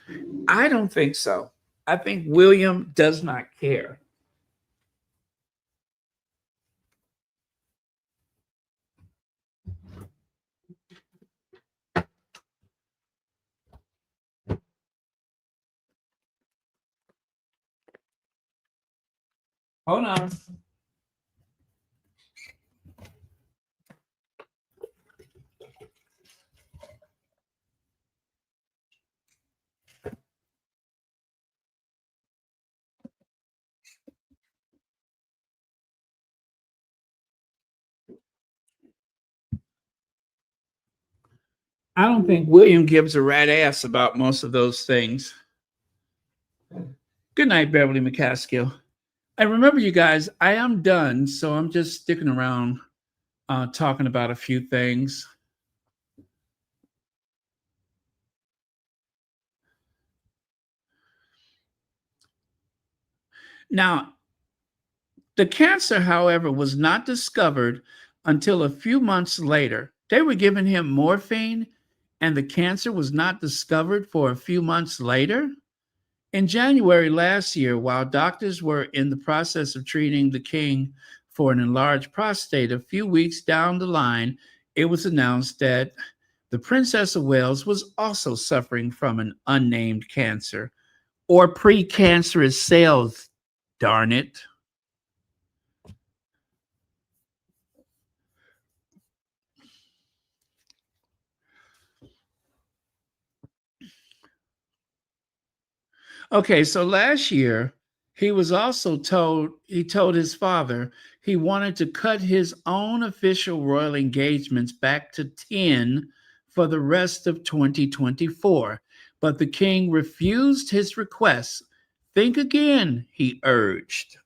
I don't think so. I think William does not care. Hold on. I don't think William gives a rat ass about most of those things. Good night, Beverly McCaskill. And remember, you guys, I am done, so I'm just sticking around talking about a few things. Now, the cancer, however, was not discovered until a few months later. They were giving him morphine, and the cancer was not discovered for a few months later. In January last year, while doctors were in the process of treating the king for an enlarged prostate, a few weeks down the line, it was announced that the Princess of Wales was also suffering from an unnamed cancer or precancerous cells, darn it. Okay, so last year he told his father he wanted to cut his own official royal engagements back to 10 for the rest of 2024, but the king refused his request. Think again, he urged.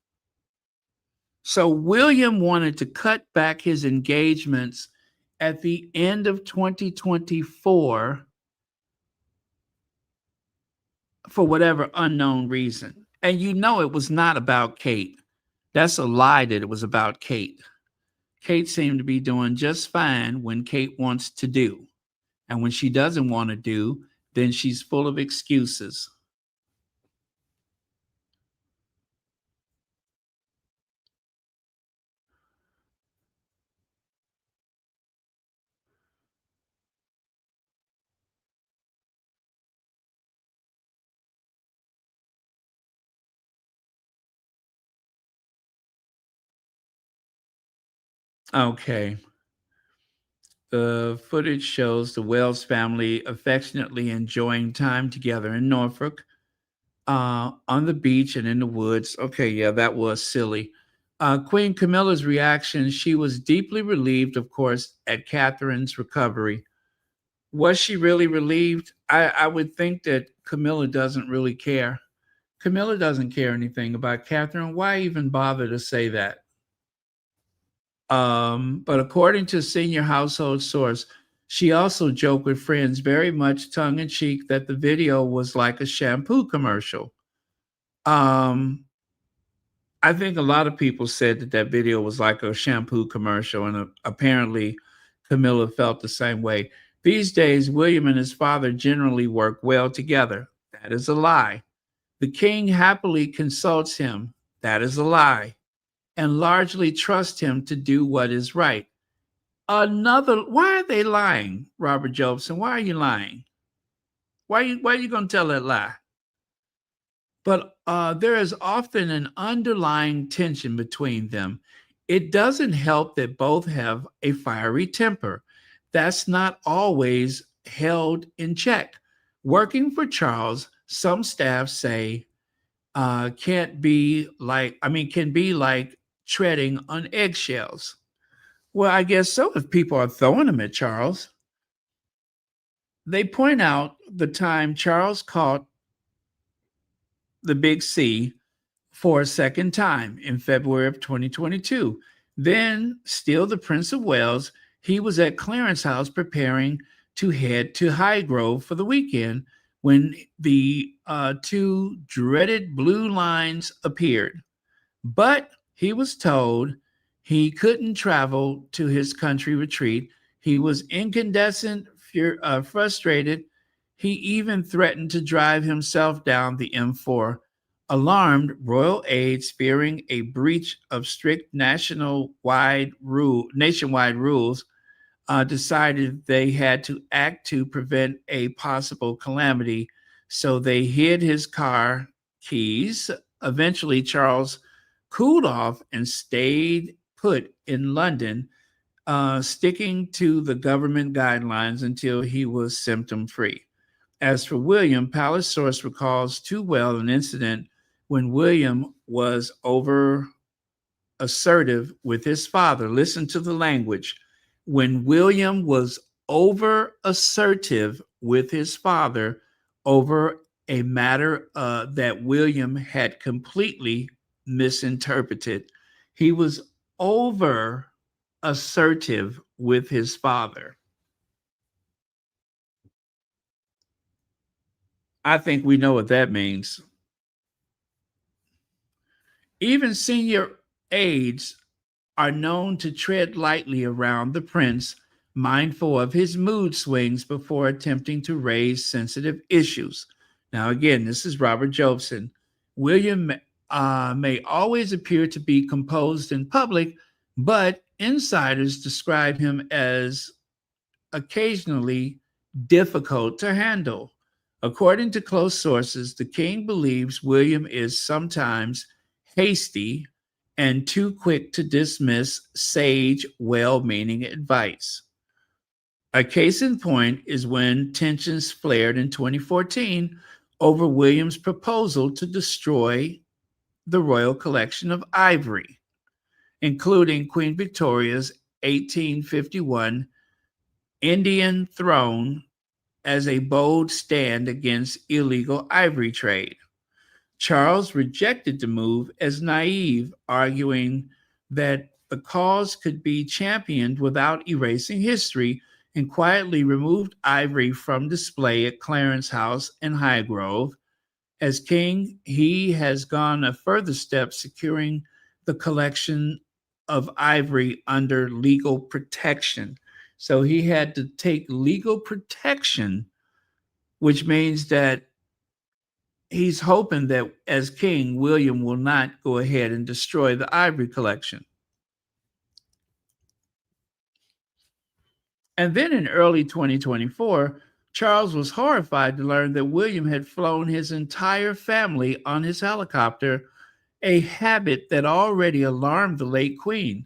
So William wanted to cut back his engagements at the end of 2024 for whatever unknown reason. And you know it was not about Kate. That's a lie that it was about Kate. Kate seemed to be doing just fine when Kate wants to do. And when she doesn't want to do, then she's full of excuses. Okay. The footage shows the Wells family affectionately enjoying time together in Norfolk, on the beach and in the woods. Okay, yeah, that was silly. Queen Camilla's reaction, she was deeply relieved, of course, at Catherine's recovery. Was she really relieved? I would think that Camilla doesn't really care. Camilla doesn't care anything about Catherine. Why even bother to say that? But according to a senior household source, she also joked with friends very much tongue in cheek that the video was like a shampoo commercial. Um, I think a lot of people said that that video was like a shampoo commercial, and apparently Camilla felt the same way. These days, William and his father generally work well together. That is a lie. The king happily consults him. That is a lie. And largely trusts him to do what is right. Why are they lying, Robert Jobson? Why are you lying? Why are you going to tell that lie? But there is often an underlying tension between them. It doesn't help that both have a fiery temper. That's not always held in check. Working for Charles, some staff say can be like treading on eggshells. Well, I guess so if people are throwing them at Charles. They point out the time Charles caught the big C for a second time in February of 2022. Then, still the Prince of Wales, he was at Clarence House preparing to head to Highgrove for the weekend when the two dreaded blue lines appeared. But he was told he couldn't travel to his country retreat. He was incandescent, frustrated. He even threatened to drive himself down the M4. Alarmed, royal aides, fearing a breach of strict nationwide rules, decided they had to act to prevent a possible calamity. So they hid his car keys. Eventually, Charles cooled off and stayed put in London, sticking to the government guidelines until he was symptom free. As for William, Palace source recalls too well an incident when William was over assertive with his father. Listen to the language. When William was over assertive with his father over a matter that William had completely misinterpreted, he was over assertive with his father. I think we know what that means. Even senior aides are known to tread lightly around the prince, mindful of his mood swings before attempting to raise sensitive issues. Now, again, this is Robert Jobson. William may always appear to be composed in public, but insiders describe him as occasionally difficult to handle. According to close sources, the king believes William is sometimes hasty and too quick to dismiss sage, well meaning advice. A case in point is when tensions flared in 2014 over William's proposal to destroy the royal collection of ivory, including Queen Victoria's 1851 Indian throne, as a bold stand against illegal ivory trade. Charles rejected the move as naive, arguing that the cause could be championed without erasing history, and quietly removed ivory from display at Clarence House in Highgrove. As king, he has gone a further step, securing the collection of ivory under legal protection. So he had to take legal protection, which means that he's hoping that as king, William will not go ahead and destroy the ivory collection. And then in early 2024, Charles was horrified to learn that William had flown his entire family on his helicopter, a habit that already alarmed the late Queen.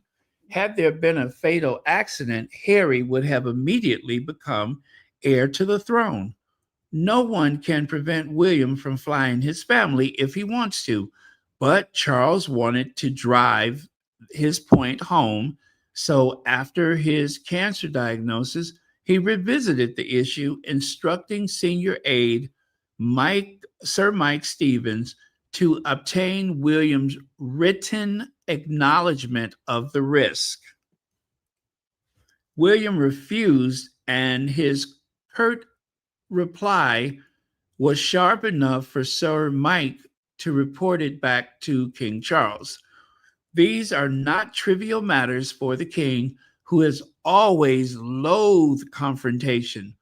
Had there been a fatal accident, Harry would have immediately become heir to the throne. No one can prevent William from flying his family if he wants to, but Charles wanted to drive his point home. So after his cancer diagnosis, he revisited the issue, instructing senior aide Sir Mike Stevens to obtain William's written acknowledgement of the risk. William refused, and his curt reply was sharp enough for Sir Mike to report it back to King Charles. These are not trivial matters for the king, who has always loathed confrontation.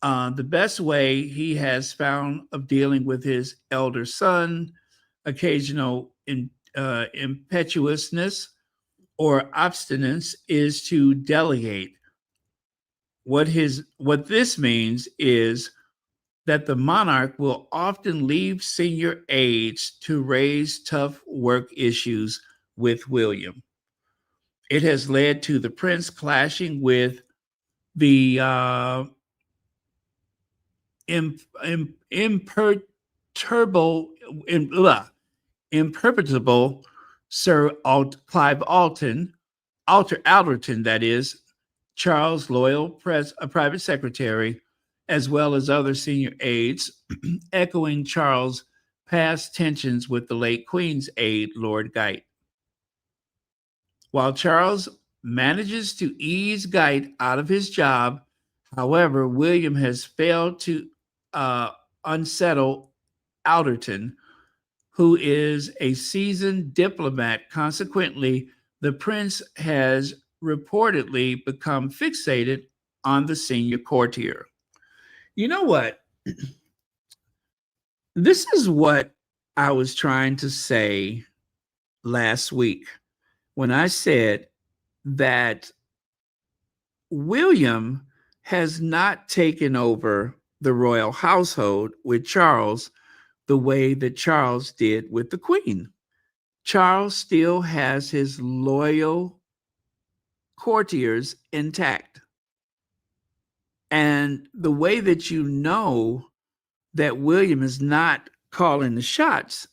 The best way he has found of dealing with his elder son, occasional impetuousness or obstinance, is to delegate. What this means is that the monarch will often leave senior aides to raise tough work issues with William. It has led to the prince clashing with the imperturbable Sir Clive Alderton, that is, Charles' loyal private secretary, as well as other senior aides, echoing Charles' past tensions with the late Queen's aide, Lord Geit. While Charles manages to ease Geit out of his job, however, William has failed to unsettle Alderton, who is a seasoned diplomat. Consequently, the prince has reportedly become fixated on the senior courtier. You know what? This is what I was trying to say last week when I said that William has not taken over the royal household with Charles the way that Charles did with the Queen. Charles still has his loyal courtiers intact. And the way that you know that William is not calling the shots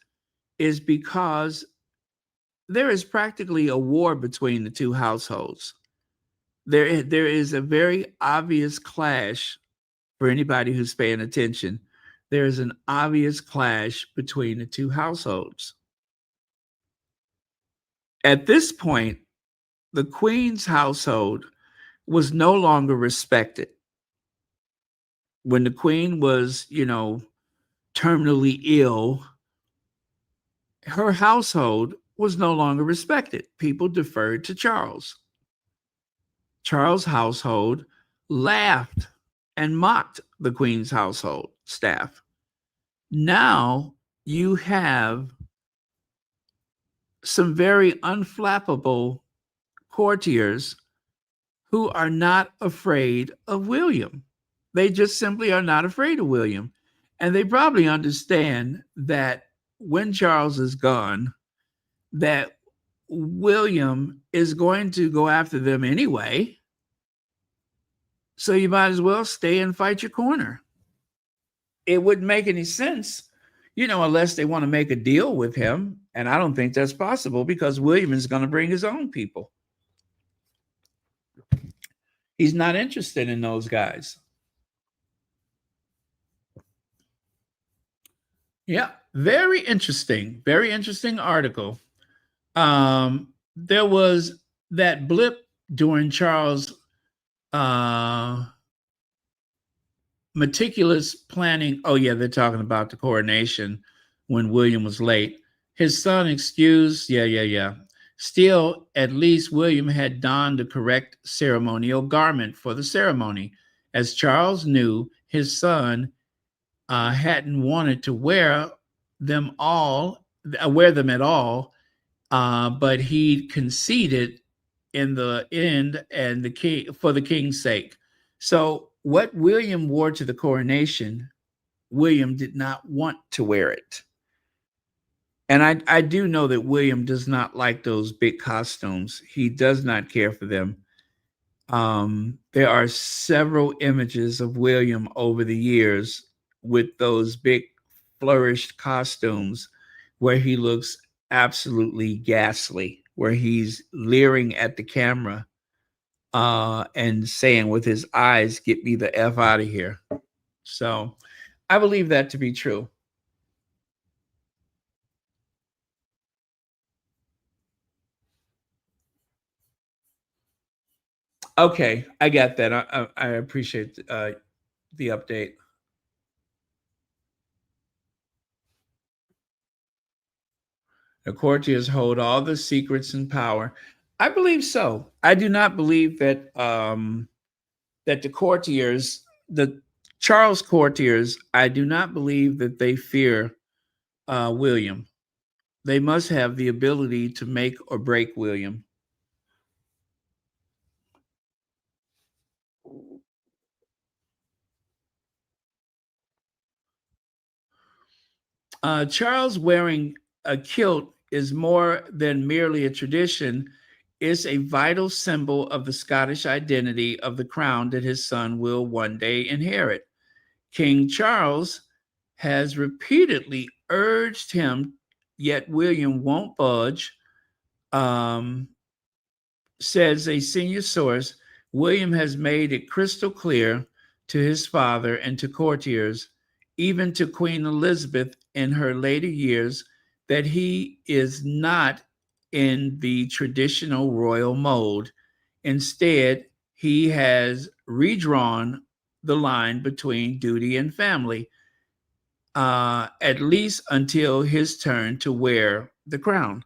is because there is practically a war between the two households. There is a very obvious clash for anybody who's paying attention. There is an obvious clash between the two households. At this point, the Queen's household was no longer respected. When the Queen was, terminally ill, her household was no longer respected. People deferred to Charles. Charles' household laughed and mocked the Queen's household staff. Now you have some very unflappable courtiers who are not afraid of William. They just simply are not afraid of William. And they probably understand that when Charles is gone, that William is going to go after them anyway. So you might as well stay and fight your corner. It wouldn't make any sense, unless they want to make a deal with him. And I don't think that's possible because William is going to bring his own people. He's not interested in those guys. Yeah, very interesting. Very interesting article. There was that blip during Charles' meticulous planning. Oh, yeah, they're talking about the coronation when William was late. His son excused. Yeah. Still, at least William had donned the correct ceremonial garment for the ceremony. As Charles knew, his son hadn't wanted to wear them at all, but he conceded in the end, and the king for the king's sake. So, what William wore to the coronation, William did not want to wear it. And I do know that William does not like those big costumes. He does not care for them. There are several images of William over the years with those big flourished costumes where he looks absolutely ghastly, where he's leering at the camera and saying with his eyes, "Get me the F out of here." So I believe that to be true. Okay, I got that. I appreciate the update. The courtiers hold all the secrets and power. I believe so. I do not believe that the courtiers, the Charles courtiers, I do not believe that they fear William. They must have the ability to make or break William. Charles wearing a kilt is more than merely a tradition. It's a vital symbol of the Scottish identity of the crown that his son will one day inherit. King Charles has repeatedly urged him, yet William won't budge. Um, Says a senior source, William has made it crystal clear to his father and to courtiers, even to Queen Elizabeth in her later years, that he is not in the traditional royal mode. Instead, he has redrawn the line between duty and family, at least until his turn to wear the crown.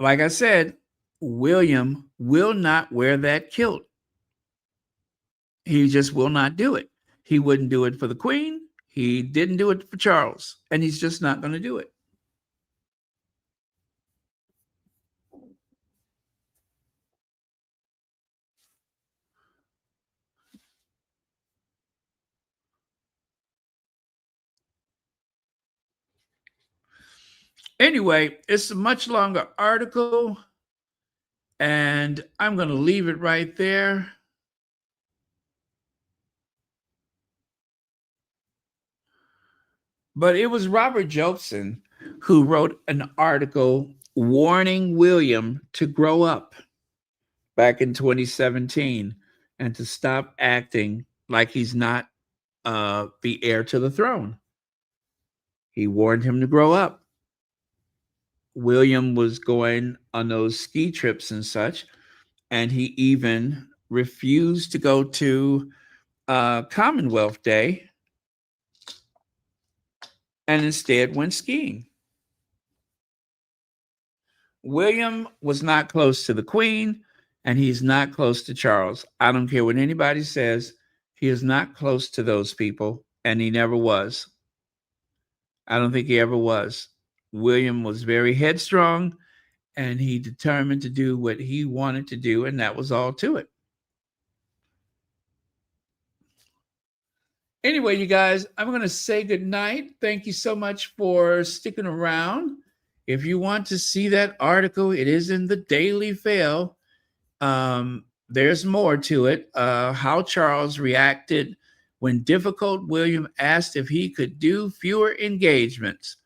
Like I said, William will not wear that kilt. He just will not do it. He wouldn't do it for the Queen. He didn't do it for Charles, and he's just not going to do it. Anyway, it's a much longer article, and I'm going to leave it right there. But it was Robert Jobson who wrote an article warning William to grow up back in 2017 and to stop acting like he's not the heir to the throne. He warned him to grow up. William was going on those ski trips and such, and he even refused to go to Commonwealth Day and instead went skiing. William was not close to the Queen, and he's not close to Charles. I don't care what anybody says. He is not close to those people, and he never was. I don't think he ever was. William was very headstrong, and he determined to do what he wanted to do, and that was all to it. Anyway, you guys, I'm going to say good night. Thank you so much for sticking around. If you want to see that article, it is in the Daily Fail. There's more to it. How Charles reacted when difficult William asked if he could do fewer engagements.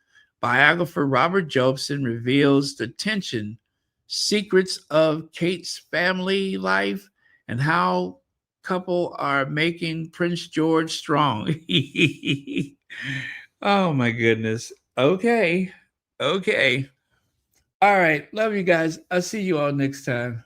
Biographer Robert Jobson reveals the tension, secrets of Kate's family life, and how couple are making Prince George strong. Oh my goodness. Okay. All right. Love you guys. I'll see you all next time.